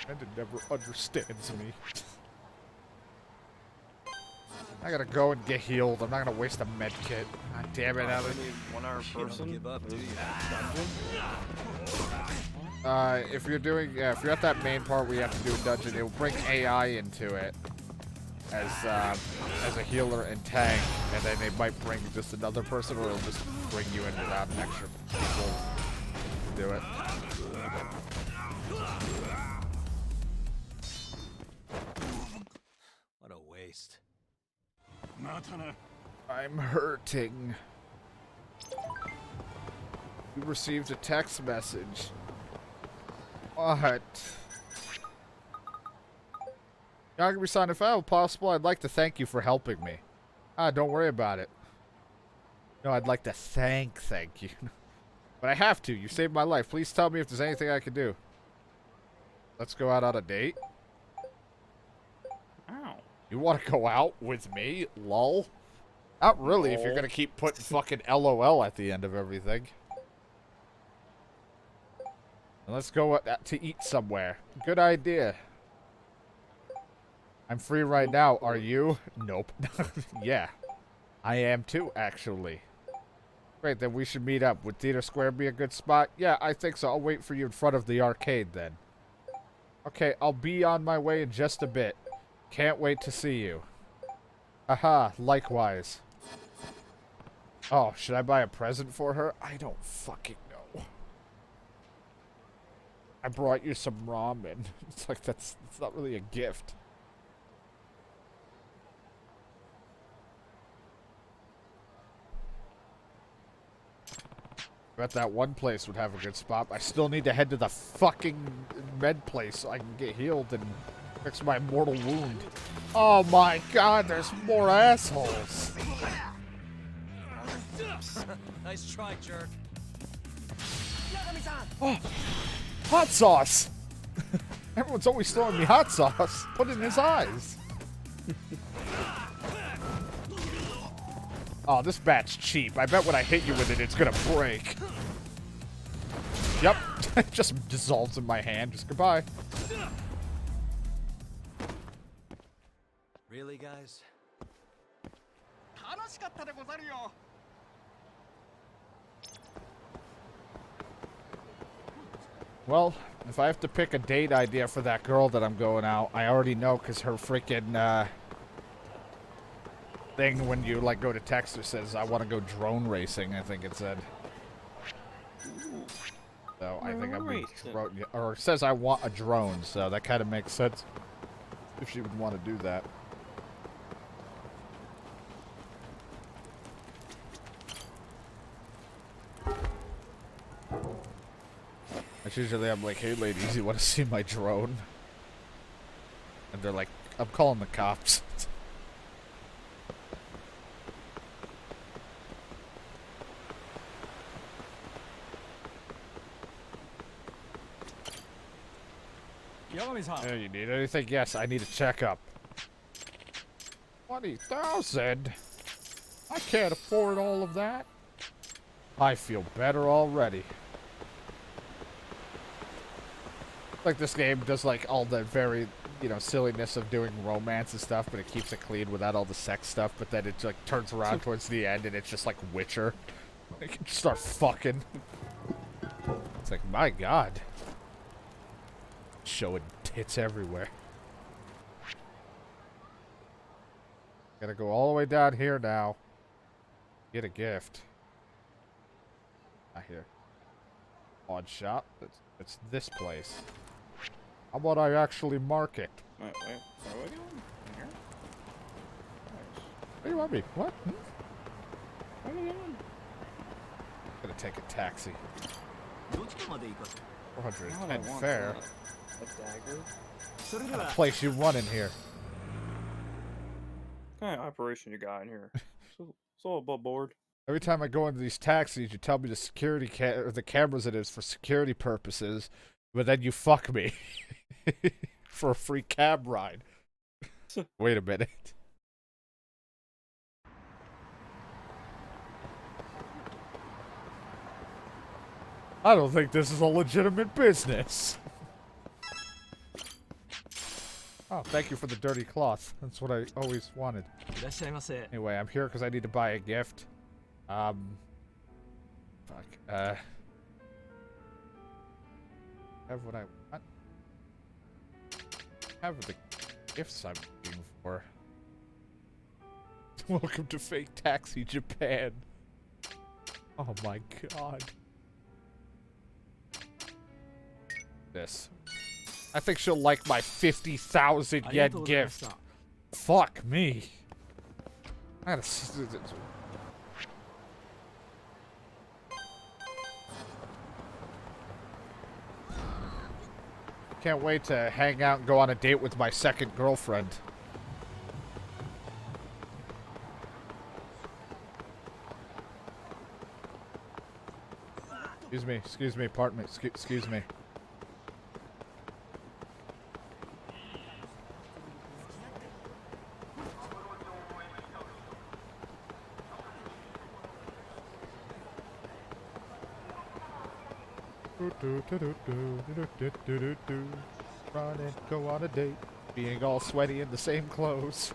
And it never understands me. I gotta go and get healed. I'm not gonna waste a med kit. God damn it, Alan. 1 hour person. Give up, do you? If you're doing, if you're at that main part where you have to do a dungeon, it will bring AI into it as a healer and tank, and then it might bring just another person, or it'll just bring you in without an extra people to do it. What a waste. I'm hurting. You received a text message. What? Yagami-san, if at all possible, I'd like to thank you for helping me. Don't worry about it. No, I'd like to thank you. But I have to. You saved my life. Please tell me if there's anything I can do. Let's go out on a date. Ow. You want to go out with me? Lol. Not really, if you're going to keep putting fucking LOL at the end of everything. Let's go to eat somewhere. Good idea. I'm free right now. Are you? Nope. Yeah. I am too, actually. Great, then we should meet up. Would Theater Square be a good spot? Yeah, I think so. I'll wait for you in front of the arcade then. Okay, I'll be on my way in just a bit. Can't wait to see you. Aha, likewise. Oh, should I buy a present for her? I don't fucking know. I brought you some ramen. It's like, it's not really a gift. Bet that one place would have a good spot. I still need to head to the fucking med place so I can get healed and fix my mortal wound. Oh my God, there's more assholes. Nice try, jerk. Oh, hot sauce. Everyone's always throwing me hot sauce. Put it in his eyes. Oh, this bat's cheap. I bet when I hit you with it, it's gonna break. Yep. It just dissolves in my hand. Just goodbye. Really, guys? Well, if I have to pick a date idea for that girl that I'm going out, I already know because her freaking thing when you like go to text her says I want to go drone racing. I think it said. So I think I'll be drone, or it says I want a drone. So that kind of makes sense if she would want to do that. That's usually I'm like, hey ladies, you want to see my drone? And they're like, I'm calling the cops. Yeah, you need anything? Yes, I need a checkup. 20,000? I can't afford all of that. I feel better already. Like this game does like all the very, you know, silliness of doing romance and stuff, but it keeps it clean without all the sex stuff, but then it like turns around towards the end and it's just like Witcher. It can start fucking. It's like, my God. Showing tits everywhere. Gotta go all the way down here now. Get a gift. Not here. Odd shop. It's this place. How about I actually mark it? Wait, where are we going? Here? Where do you want me? What? Hmm? What are you doing? Gonna take a taxi. どちらまで行かせ 410 What I want, fair. A dagger? それで What は place you want in here? What kind of operation you got in here? So above board. Every time I go into these taxis, you tell me the security or the cameras it is for security purposes, but then you fuck me for a free cab ride. Wait a minute. I don't think this is a legitimate business. Oh, thank you for the dirty cloth. That's what I always wanted. いらっしゃいませ Anyway, I'm here because I need to buy a gift. Fuck. Have what I want. Have the gifts I'm looking for. Welcome to Fake Taxi Japan. Oh my god. This. I think she'll like my 50,000 ありが yen とうございまし gift. た Fuck me. I gotta. Can't wait to hang out and go on a date with my second girlfriend. Excuse me, pardon me, excuse me. Run and go on a date, being all sweaty in the same clothes.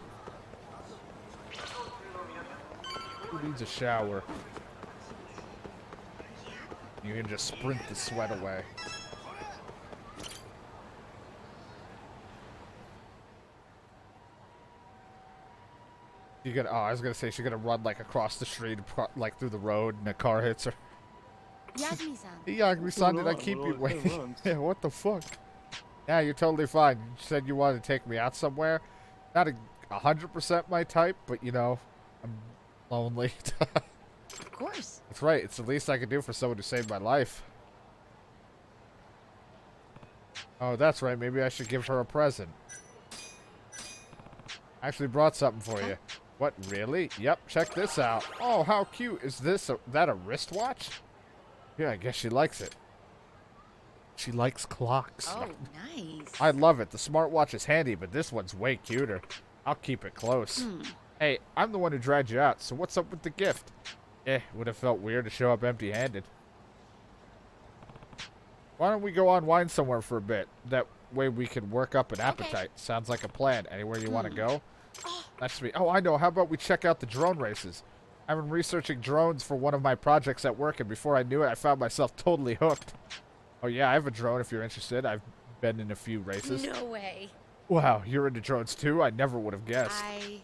Who needs a shower? You can just sprint the sweat away. You gonna? Oh, I was gonna say she's gonna run like across the street, like through the road, and a car hits her. Yasumi-san. Yagami-san, did I Run, keep you little waiting? runs. Yeah, what the fuck? Yeah, you're totally fine. You said you wanted to take me out somewhere. Not 100% my type, but you know, I'm lonely. Of course. That's right. It's the least I can do for someone who saved my life. Oh, that's right. Maybe I should give her a present. I actually brought something for you. What, really? Yep, check this out. Oh, how cute. Is that a wristwatch? Yeah, I guess she likes it. She likes clocks. Oh, nice. I love it. The smartwatch is handy, but this one's way cuter. I'll keep it close. Hey, I'm the one who dragged you out, so what's up with the gift? Would have felt weird to show up empty-handed. Why don't we go unwind somewhere for a bit? That way we can work up an appetite. Sounds like a plan. Anywhere you want to go? That's me. Oh, I know. How about we check out the drone races? I've been researching drones for one of my projects at work, and before I knew it, I found myself totally hooked. Oh, yeah, I have a drone if you're interested. I've been in a few races. No way. Wow, you're into drones too? I never would have guessed. I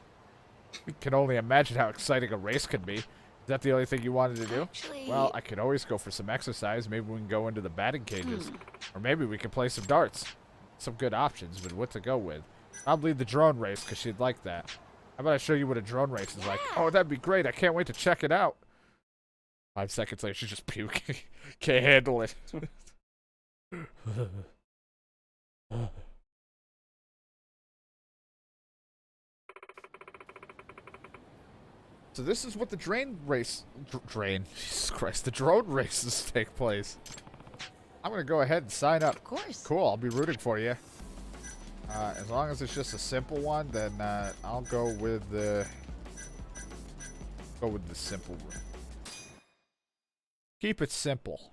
can only imagine how exciting a race could be. Is that the only thing you wanted to do? actually... Well, I could always go for some exercise. Maybe we can go into the batting cages. Or maybe we can play some darts. Some good options, but what to go with? I'll lead the drone race because she'd like that. How about I show you what a drone race is like? Oh, that'd be great. I can't wait to check it out. 5 seconds later, she's just puking. Can't handle it. So this is what the Jesus Christ, the drone races take place. I'm gonna go ahead and sign up. Of course. Cool, I'll be rooting for you. As long as it's just a simple one, then I'll go with the simple one. Keep it simple.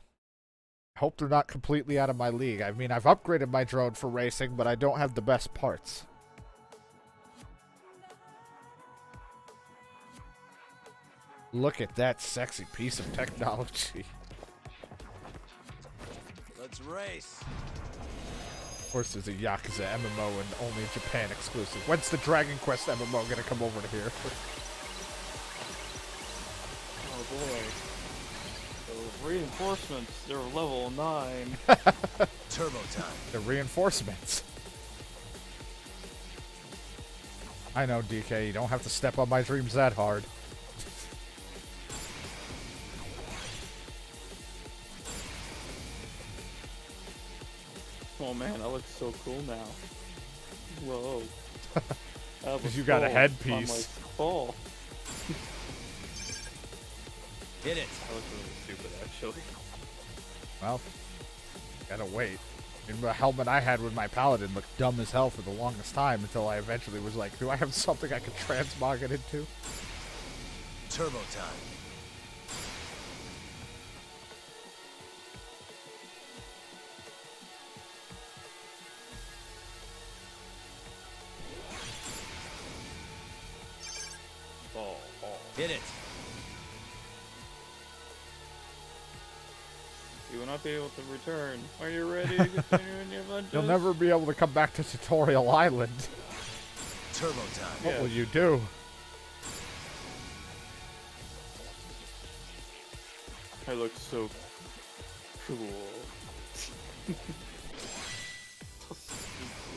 I hope they're not completely out of my league. I mean, I've upgraded my drone for racing, but I don't have the best parts. Look at that sexy piece of technology. Let's race. Of course, there's a Yakuza MMO and only Japan exclusive. When's the Dragon Quest MMO gonna come over to here? Oh boy. Those reinforcements, they're level 9. Turbo time. The reinforcements. I know, DK. You don't have to step on my dreams that hard. Oh man, I look so cool now. Whoa. Because you got a headpiece. On my skull. Hit it. I look really stupid, actually. Well, gotta wait. I mean, the helmet I had with my paladin looked dumb as hell for the longest time until I eventually was like, do I have something I can transmog it into? Turbo time. Oh. Hit it. You will not be able to return. Are you ready to continue in your adventures? You'll never be able to come back to Tutorial Island. Turbo time. What Yeah. will you do? I look so cool.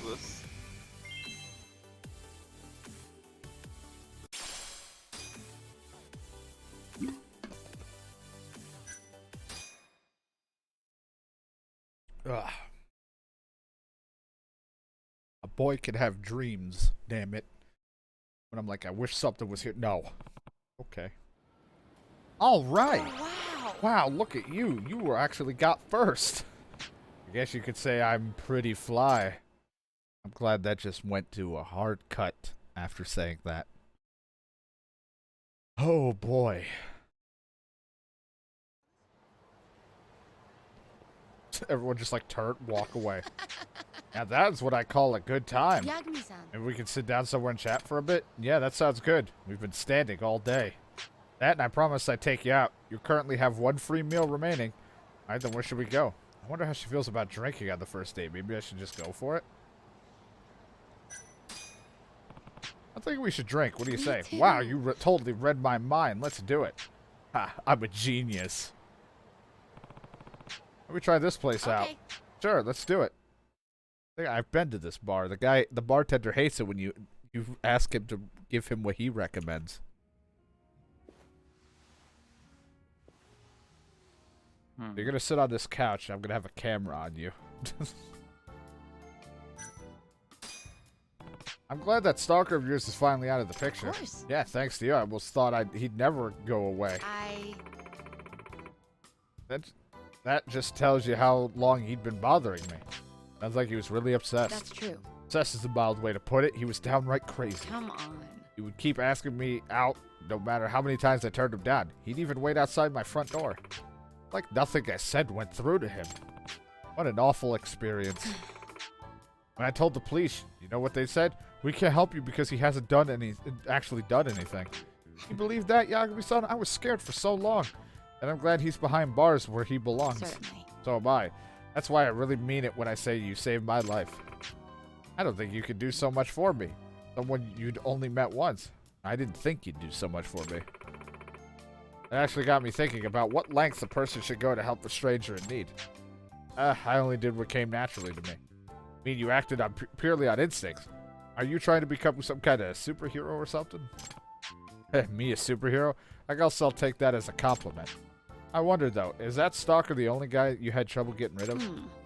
This. Ugh. A boy can have dreams, damn it. When I'm like, I wish something was here. No. Okay. All right. Wow. Wow, look at you. You were actually got first. I guess you could say I'm pretty fly. I'm glad that just went to a hard cut after saying that. Oh boy. Everyone just like turn, walk away. Now that's what I call a good time. Yagami-san. Maybe we can sit down somewhere and chat for a bit? Yeah, that sounds good. We've been standing all day. That, and I promise I'd take you out. You currently have one free meal remaining. Alright, then where should we go? I wonder how she feels about drinking on the first date. Maybe I should just go for it? I think we should drink. What do you Me say? too. Wow, you totally read my mind. Let's do it. Ha, I'm a genius. Let me try this place out. Okay. Sure, let's do it. I think I've been to this bar. The bartender hates it when you ask him to give him what he recommends. You're gonna sit on this couch. I'm gonna have a camera on you. I'm glad that stalker of yours is finally out of the picture. Of course. Yeah, thanks to you. I almost thought he'd never go away. That just tells you how long he'd been bothering me. Sounds like he was really obsessed. That's true. Obsessed is a mild way to put it. He was downright crazy. Come on. He would keep asking me out no matter how many times I turned him down. He'd even wait outside my front door. Like nothing I said went through to him. What an awful experience. When I told the police, you know what they said? We can't help you because he hasn't actually done anything. You believe that, Yagami-san? I was scared for so long. And I'm glad he's behind bars where he belongs. Certainly. So am I. That's why I really mean it when I say you saved my life. I don't think you could do so much for me. Someone you'd only met once. I didn't think you'd do so much for me. It actually got me thinking about what lengths a person should go to help a stranger in need. I only did what came naturally to me. I mean, you acted on purely on instincts. Are you trying to become some kind of superhero or something? Me, a superhero? I guess I'll take that as a compliment. I wonder, though, is that stalker the only guy you had trouble getting rid of?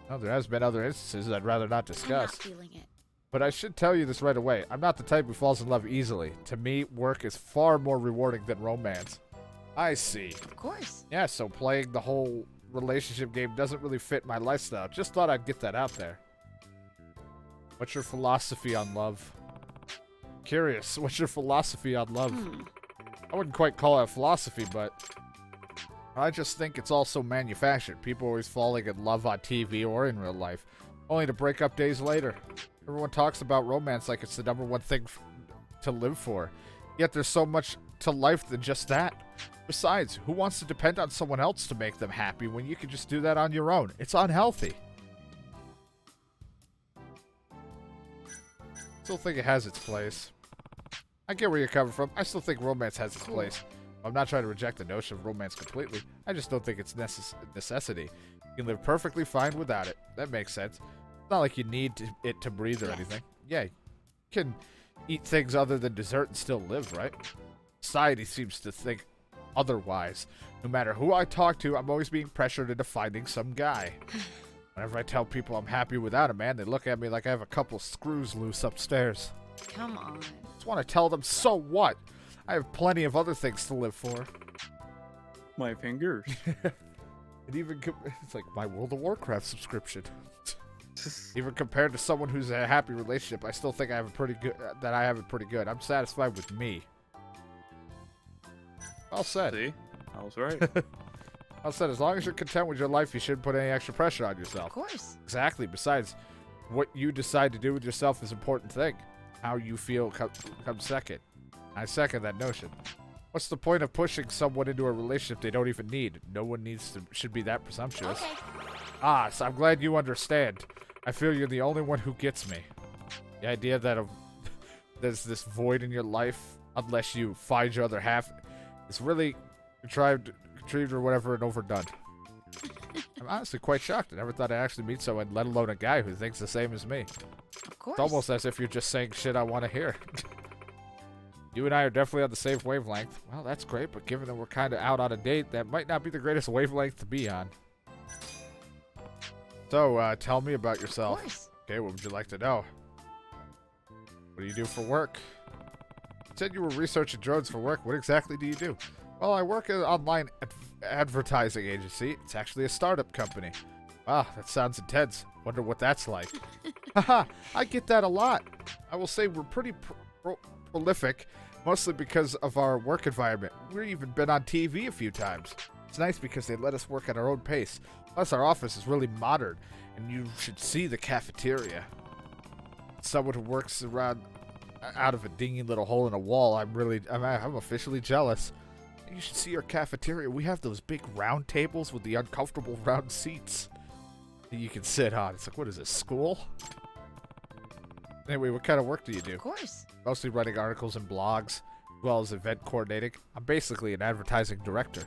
No, there has been other instances I'd rather not I'm discuss. not feeling it. But I should tell you this right away. I'm not the type who falls in love easily. To me, work is far more rewarding than romance. I see. Of course. Yeah, so playing the whole relationship game doesn't really fit my lifestyle. Just thought I'd get that out there. What's your philosophy on love? Curious, what's your philosophy on love? I wouldn't quite call it a philosophy, but I just think it's all so manufactured. People always falling in love on TV or in real life, only to break up days later. Everyone talks about romance like it's the #1 thing to live for. Yet there's so much to life than just that. Besides, who wants to depend on someone else to make them happy when you can just do that on your own? It's unhealthy. Still think it has its place. I get where you're coming from. I still think romance has its place. I'm not trying to reject the notion of romance completely. I just don't think it's necessity. You can live perfectly fine without it. That makes sense. It's not like you need it to breather or anything. Yeah, eat things other than dessert and still live, right? Society seems to think otherwise. No matter who I talk to, I'm always being pressured into finding some guy. Whenever I tell people I'm happy without a man, they look at me like I have a couple screws loose upstairs. Come on. Just want to tell them, so what? I have plenty of other things to live for. My fingers. And even it's like my World of Warcraft subscription. Even compared to someone who's in a happy relationship, I still think I have a pretty good. I have it pretty good. I'm satisfied with me. Well said. See? I was right. Well said. As long as you're content with your life, you shouldn't put any extra pressure on yourself. Of course. Exactly. Besides, what you decide to do with yourself is an important thing. How you feel comes second. I second that notion. What's the point of pushing someone into a relationship they don't even need? No one should be that presumptuous. Okay. Ah, so I'm glad you understand. I feel you're the only one who gets me. The idea that there's this void in your life unless you find your other half is really contrived or whatever and overdone. I'm honestly quite shocked. I never thought I'd actually meet someone, let alone a guy who thinks the same as me. Of course. It's almost as if you're just saying shit I want to hear. You and I are definitely on the same wavelength. Well, that's great, but given that we're kind of out on a date, that might not be the greatest wavelength to be on. So, tell me about Of yourself. course. Okay, what would you like to know? What do you do for work? You said you were researching drones for work. What exactly do you do? Well, I work at an online advertising agency. It's actually a startup company. Wow, that sounds intense. Wonder what that's like. Haha, I get that a lot. I will say we're pretty prolific, mostly because of our work environment. We've even been on TV a few times. It's nice because they let us work at our own pace. Plus, our office is really modern, and you should see the cafeteria. Someone who works around out of a dingy little hole in a wall, I'm officially jealous. You should see our cafeteria. We have those big round tables with the uncomfortable round seats that you can sit on. It's like, what is this, school? Anyway, what kind of work do you do? Of course. Mostly writing articles and blogs, as well as event coordinating. I'm basically an advertising director.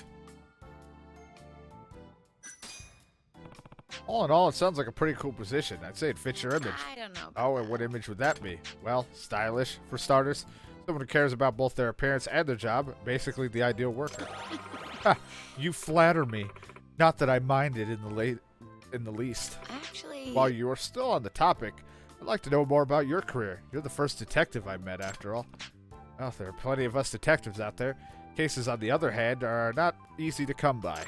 All in all, it sounds like a pretty cool position. I'd say it fits your image. I don't know. Oh, and what image would that be? Well, stylish, for starters. Someone who cares about both their appearance and their job. Basically, the ideal worker. Ha! You flatter me. Not that I mind it in the least. Actually. While you are still on the topic, I'd like to know more about your career. You're the first detective I met, after all. Well, there are plenty of us detectives out there. Cases, on the other hand, are not easy to come by.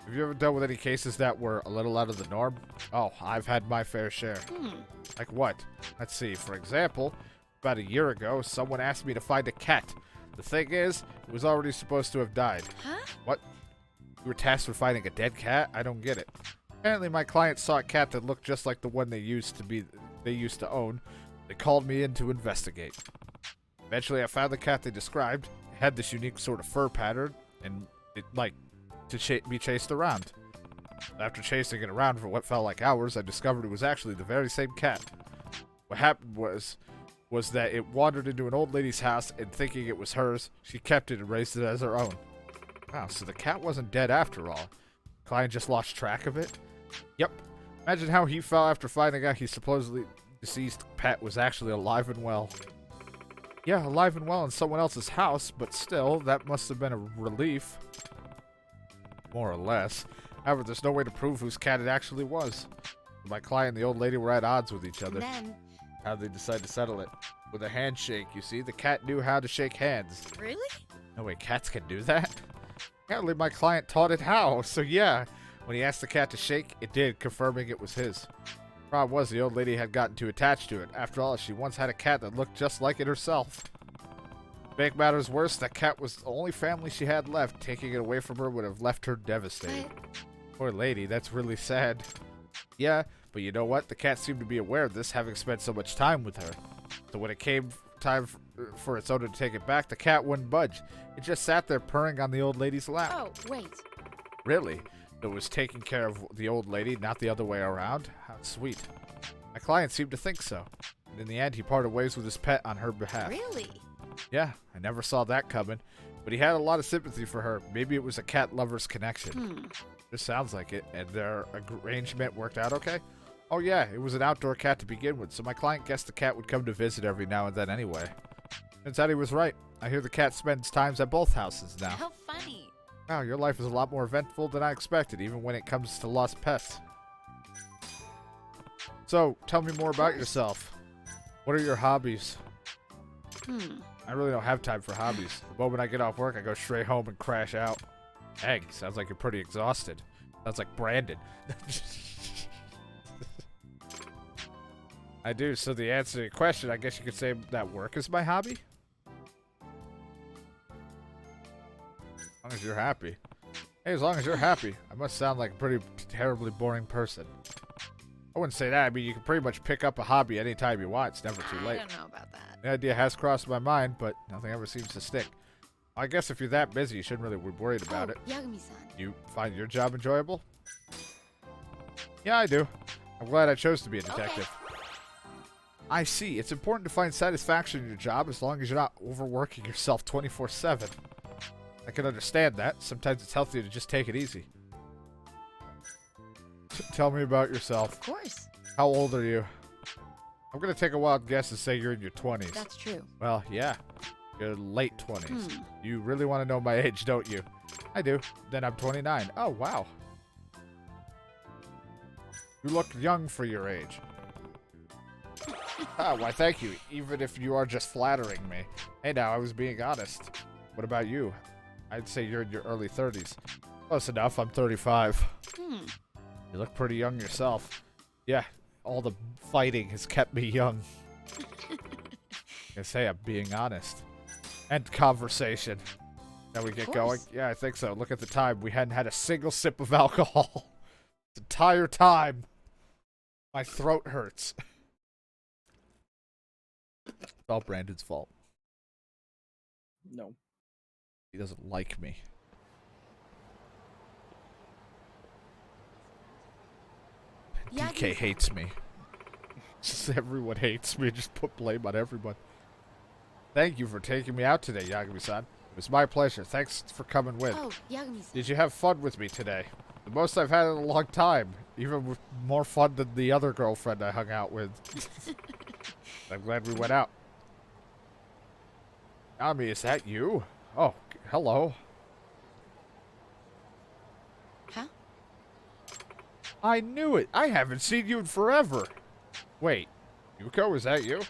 Have you ever dealt with any cases that were a little out of the norm? Oh, I've had my fair share. Like what? Let's see. For example, about a year ago, someone asked me to find a cat. The thing is, it was already supposed to have died. Huh? What? You were tasked with finding a dead cat? I don't get it. Apparently, my client saw a cat that looked just like the one they used to own. They called me in to investigate. Eventually, I found the cat they described. It had this unique sort of fur pattern, and it to be chased around. After chasing it around for what felt like hours, I discovered it was actually the very same cat. What happened was that it wandered into an old lady's house, and thinking it was hers, she kept it and raised it as her own. Wow, so the cat wasn't dead after all. The client just lost track of it? Yep. Imagine how he felt after finding out his supposedly deceased pet was actually alive and well. Yeah, alive and well in someone else's house, but still, that must have been a relief. More or less. However, there's no way to prove whose cat it actually was. My client and the old lady were at odds with each other. And then. How'd they decide to settle it? With a handshake, you see? The cat knew how to shake hands. Really? No way, cats can do that? Apparently my client taught it how, so yeah. When he asked the cat to shake, it did, confirming it was his. Problem was, the old lady had gotten too attached to it. After all, she once had a cat that looked just like it herself. To make matters worse, that cat was the only family she had left. Taking it away from her would have left her devastated. Poor lady, that's really sad. Yeah, but you know what? The cat seemed to be aware of this, having spent so much time with her. So when it came time for its owner to take it back, the cat wouldn't budge. It just sat there purring on the old lady's lap. Oh, wait. Really? It was taking care of the old lady, not the other way around? How sweet. My client seemed to think so. And in the end, he parted ways with his pet on her behalf. Really? Yeah, I never saw that coming. But he had a lot of sympathy for her. Maybe it was a cat lover's connection. This sounds like it. And their arrangement worked out okay? Oh yeah, it was an outdoor cat to begin with, so my client guessed the cat would come to visit every now and then anyway. Turns out he was right. I hear the cat spends times at both houses now. How funny. Wow, your life is a lot more eventful than I expected, even when it comes to lost pets. So, tell me more about yourself. What are your hobbies? I really don't have time for hobbies. The moment I get off work, I go straight home and crash out. Dang, sounds like you're pretty exhausted. Sounds like Brandon. I do, so the answer to your question, I guess you could say that work is my hobby? As long as you're happy. Hey, as long as you're happy. I must sound like a pretty terribly boring person. I wouldn't say that. I mean, you can pretty much pick up a hobby anytime you want. It's never too I late. don't know about that. The idea has crossed my mind, but nothing ever seems to stick. I guess if you're that busy, you shouldn't really be worried about it. Yagami-san. You find your job enjoyable? Yeah, I do. I'm glad I chose to be a detective. I see. It's important to find satisfaction in your job as long as you're not overworking yourself 24/7. I can understand that. Sometimes it's healthier to just take it easy. Tell me about yourself. Of course. How old are you? I'm going to take a wild guess and say you're in your 20s. That's true. Well, yeah. You're late 20s. You really want to know my age, don't you? I do. Then I'm 29. Oh, wow. You look young for your age. Ah, why thank you, even if you are just flattering me. Hey now, I was being honest. What about you? I'd say you're in your early 30s. Close enough, I'm 35. You look pretty young yourself. Yeah, all the fighting has kept me young. I say I'm being honest. End conversation. Now we get going? Yeah, I think so. Look at the time. We hadn't had a single sip of alcohol. The entire time. My throat hurts. It's all Brandon's fault. No. He doesn't like me. DK hates me. Just everyone hates me. Just put blame on everyone. Thank you for taking me out today, Yagami-san. It was my pleasure. Thanks for coming with. Oh, Yagami-san. Did you have fun with me today? The most I've had in a long time. Even with more fun than the other girlfriend I hung out with. I'm glad we went out. Yami, is that you? Oh, hello. Huh? I knew it. I haven't seen you in forever. Wait, Yuko, is that you?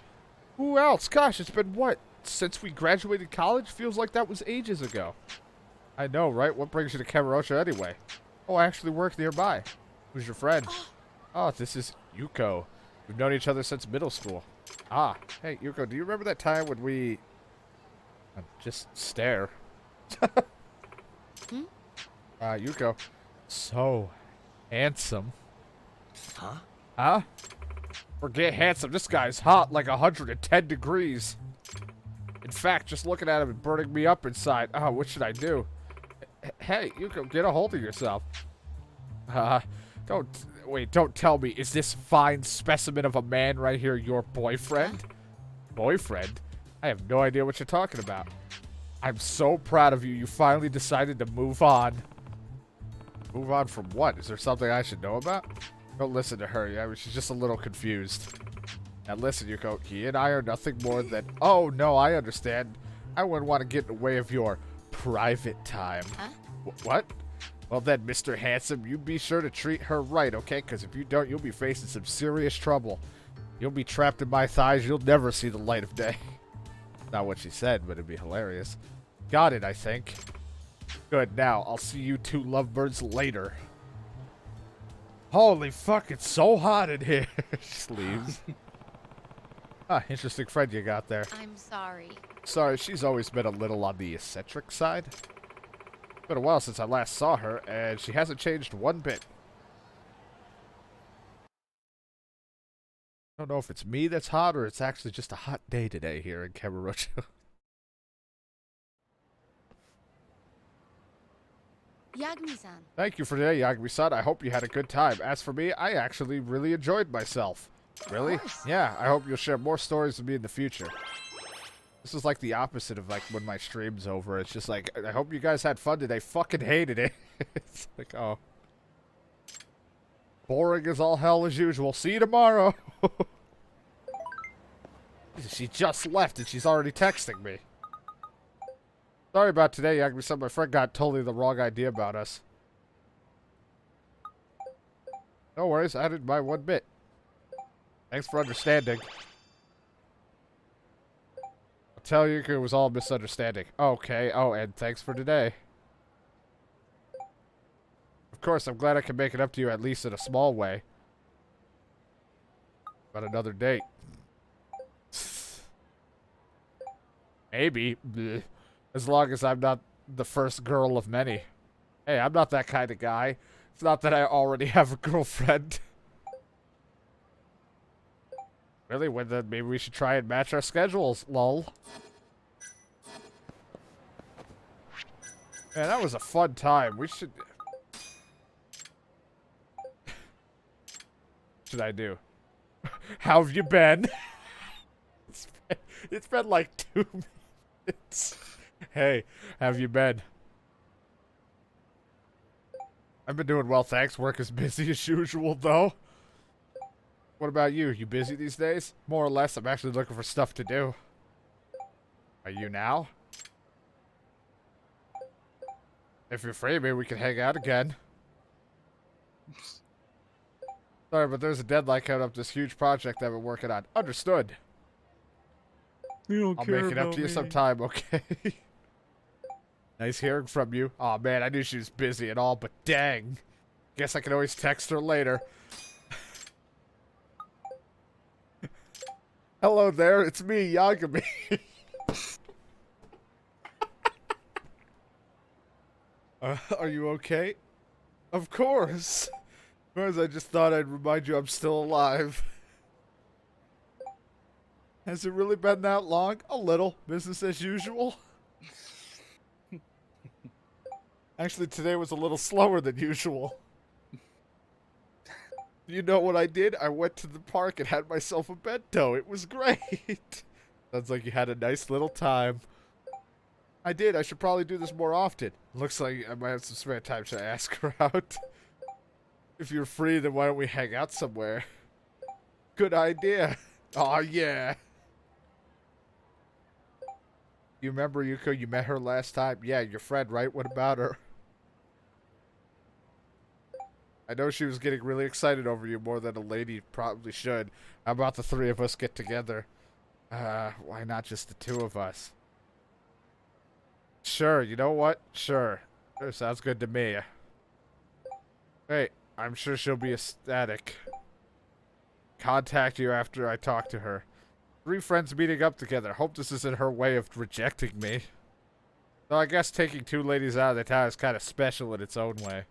Who else? Gosh, it's been what? Since we graduated college? Feels like that was ages ago. I know, right? What brings you to Kamurocho anyway? Oh, I actually work nearby. Who's your friend? Oh, this is Yuko. We've known each other since middle school. Ah, hey, Yuko, do you remember that time when we... just stare. Yuko. So handsome. Huh? Huh? Forget handsome. This guy's hot like 110 degrees. In fact, just looking at him is burning me up inside. Oh, what should I do? Hey, Yuko, get a hold of yourself. Don't tell me. Is this fine specimen of a man right here your boyfriend? Boyfriend? I have no idea what you're talking about. I'm so proud of you. You finally decided to move on. Move on from what? Is there something I should know about? Don't listen to her. I mean, she's just a little confused. Now listen, Yuko. He and I are nothing more than... Oh, no, I understand. I wouldn't want to get in the way of your private time. Huh? What? Well then, Mr. Handsome, you be sure to treat her right, okay? Because if you don't, you'll be facing some serious trouble. You'll be trapped in my thighs. You'll never see the light of day. Not what she said, but it'd be hilarious. Got it, I think. Good, now, I'll see you two lovebirds later. Holy fuck, it's so hot in here. Just leaves. Interesting friend you got there. I'm sorry. Sorry, she's always been a little on the eccentric side. Been a while since I last saw her, and she hasn't changed one bit. I don't know if it's me that's hot, or it's actually just a hot day today here in Kamurocho. Yagami-san. Thank you for today, Yagami-san. I hope you had a good time. As for me, I actually really enjoyed myself. Really? Of course. Yeah, I hope you'll share more stories with me in the future. This is like the opposite of like when my stream's over. It's just like, I hope you guys had fun today. Fucking hated it. It's like, oh. Boring as all hell as usual. See you tomorrow. She just left and she's already texting me. Sorry about today, Yagami-san. My friend got totally the wrong idea about us. No worries, I didn't mind one bit. Thanks for understanding. I'll tell you, it was all a misunderstanding. Okay, oh, and thanks for today. Of course, I'm glad I can make it up to you at least in a small way. But another date. Maybe. Bleh. As long as I'm not the first girl of many. Hey, I'm not that kind of guy. It's not that I already have a girlfriend. Really? Well, then maybe we should try and match our schedules, lol. Man, that was a fun time. We should... should I do? How have you been? It's been like 2 minutes. Hey, have you been? I've been doing well, thanks. Work is busy as usual, though. What about you? You busy these days? More or less, I'm actually looking for stuff to do. Are you now? If you're free, maybe we can hang out again. Sorry, but there's a deadline coming up this huge project I've been working on. Understood. You don't I'll care make it up about to you me. sometime, okay? Nice hearing from you. Aw, man, I knew she was busy and all, but dang. Guess I can always text her later. Hello there, it's me, Yagami. Are you okay? Of course. Of course, I just thought I'd remind you I'm still alive. Has it really been that long? A little. Business as usual. Actually, today was a little slower than usual. You know what I did? I went to the park and had myself a bento. It was great. Sounds like you had a nice little time. I did. I should probably do this more often. Looks like I might have some spare time. Should I ask her out? If you're free, then why don't we hang out somewhere? Good idea. Aw, yeah. You remember, Yuko, you met her last time? Yeah, your friend, right? What about her? I know she was getting really excited over you more than a lady probably should. How about the three of us get together? Why not just the two of us? Sure, you know what? Sure. Sure, sounds good to me. Hey, I'm sure she'll be ecstatic. Contact you after I talk to her. 3 friends meeting up together. Hope this isn't her way of rejecting me. Though I guess taking 2 ladies out of the town is kind of special in its own way.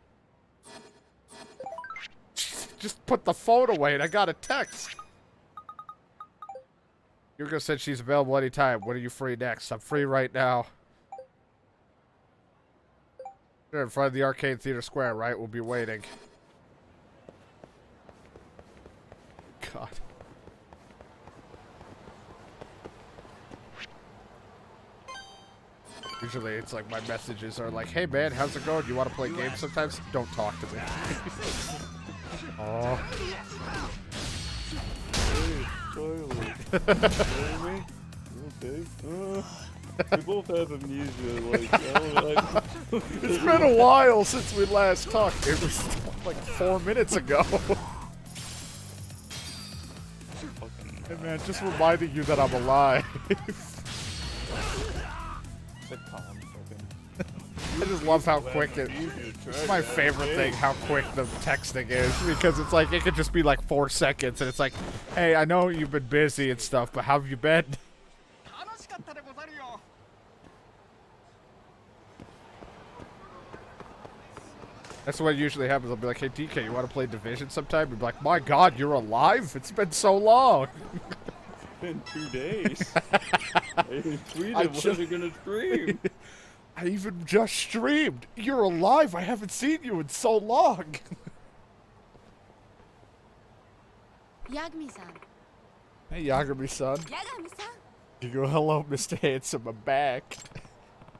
Just put the phone away and I got a text. Yuko said she's available anytime. When are you free next? I'm free right now. You're in front of the Arcade Theater Square, right? We'll be waiting. God. Usually it's like my messages are like, hey man, how's it going? Do you want to play games sometimes? Don't talk to me. Oh. Hey, Charlie. Charlie? You okay? We both have amnesia, like, It's been a while since we last talked. It was like 4 minutes ago. Hey man, just reminding you that I'm alive. I just love how quick it... It's my favorite thing, how quick the texting is. Because it's like, it could just be like 4 seconds. And it's like, hey, I know you've been busy and stuff, but how have you been? That's what usually happens. I'll be like, hey, DK, you want to play Division sometime? You'll be like, my God, you're alive? It's been so long. It's been 2 days. I even tweeted, when are you gonna stream? I even just streamed. You're alive. I haven't seen you in so long. Yagami-san. Hey, Yagami-san. Yagami-san. You go, hello, Mr. Handsome. I'm back.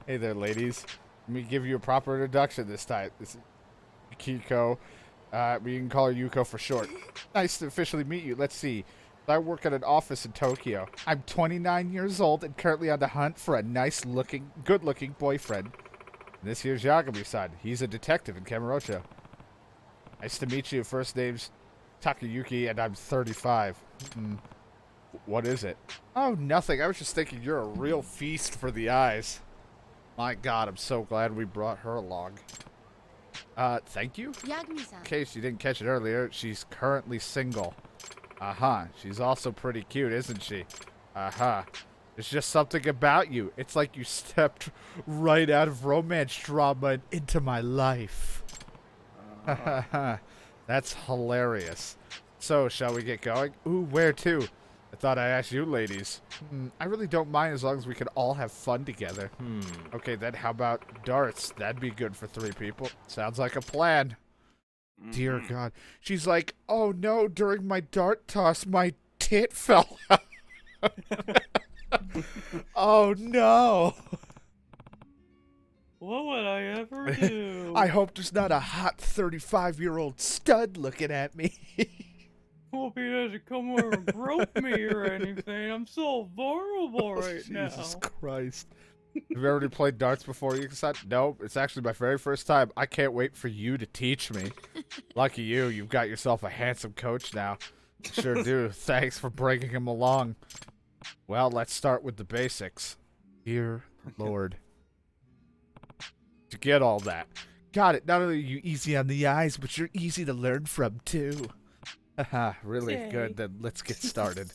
Hey there, ladies. Let me give you a proper introduction this time. This is Kiko. We can call her Yuko for short. Nice to officially meet you. Let's see. I work at an office in Tokyo. I'm 29 years old and currently on the hunt for a nice-looking, good-looking boyfriend. This here's Yagami-san. He's a detective in Kamurocho. Nice to meet you. First name's Takayuki, and I'm 35. What is it? Oh, nothing. I was just thinking you're a real feast for the eyes. My God, I'm so glad we brought her along. Thank you? Yagami-san. In case you didn't catch it earlier, she's currently single. She's also pretty cute, isn't she? There's just something about you. It's like you stepped right out of romance drama and into my life. That's hilarious. So, shall we get going? Ooh, where to? I thought I asked you ladies. I really don't mind as long as we can all have fun together. Okay, then how about darts? That'd be good for 3 people. Sounds like a plan. Dear God. She's like, oh no, during my dart toss, my tit fell out. Oh no. What would I ever do? I hope there's not a hot 35-year-old stud looking at me. Hope he doesn't come over and broke me or anything. I'm so vulnerable right now. Jesus Christ. Have you already played darts before, you said? No, it's actually my very first time. I can't wait for you to teach me. Lucky you, you've got yourself a handsome coach now. Sure do. Thanks for bringing him along. Well, let's start with the basics. Dear Lord. To get all that. Got it. Not only are you easy on the eyes, but you're easy to learn from, too. Haha, really Yay. good. Then let's get started.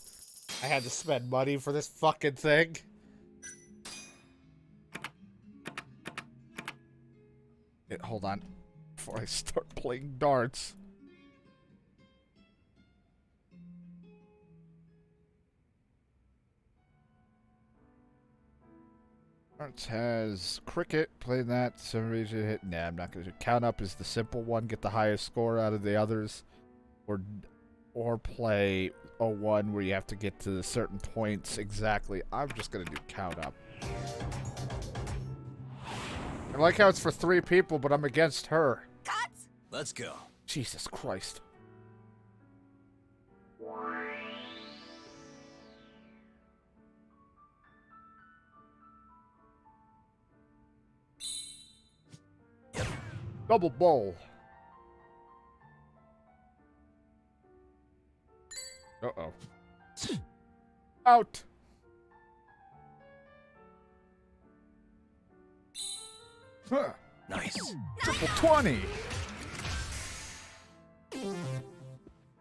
I had to spend money for this fucking thing. Hold on. Before I start playing darts. Darts has cricket. Play that. Some reason hit. Nah, I'm not going to. Count up is the simple one. Get the highest score out of the others. Or play a one where you have to get to certain points exactly. I'm just going to do count up. I like how it's for 3 people, but I'm against her. Let's go. Jesus Christ. Double bowl. Uh-oh. Out. Huh. Nice. Triple 20.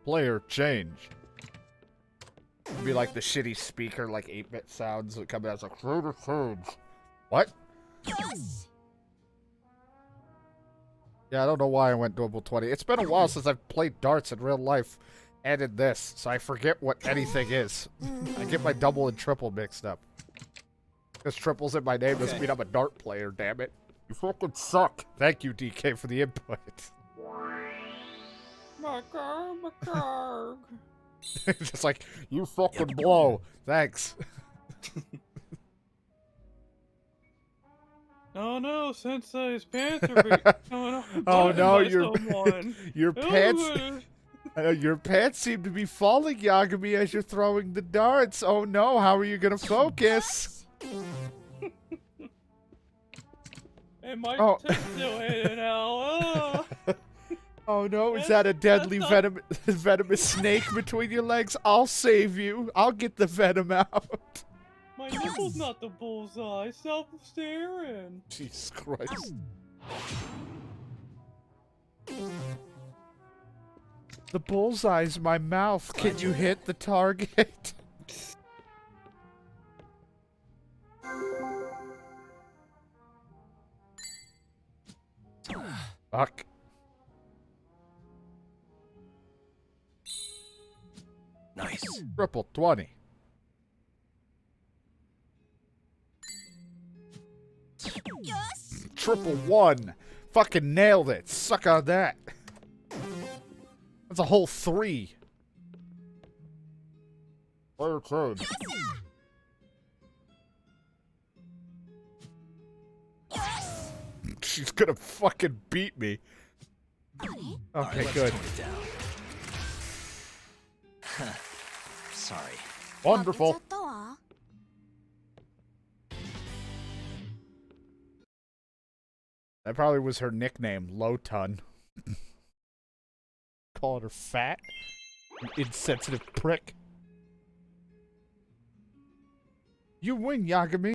Player change. It'd be like the shitty speaker, like 8-bit sounds that come out as a creative change. What? Yeah, I don't know why I went double 20. It's been a while since I've played darts in real life and in this, so I forget what anything is. I get my double and triple mixed up. Because triple's in my name doesn't mean I'm a dart player, damn it. You fucking suck. Thank you, DK, for the input. Just like, you fucking blow. Thanks. Oh no, Sensei's pants are being Oh no, someone. your pants. Your pants seem to be falling, Yagami, as you're throwing the darts. Oh no, how are you gonna focus? And my Oh. tits still hanging out. Oh no, is that a deadly venomous snake between your legs? I'll save you. I'll get the venom out. My nipple's not the bullseye. Stop staring. Jesus Christ. The bullseye's my mouth. Can you hit the target? Fuck. Nice. Triple 20. Triple 1. Fucking nailed it. Suck on that. That's a whole 3. Player turn. She's gonna fucking beat me. Okay, let's good. tone it down. Sorry. Wonderful. 負けちゃったわ That probably was her nickname, Low Ton. Calling her fat. You insensitive prick. You win, Yagami.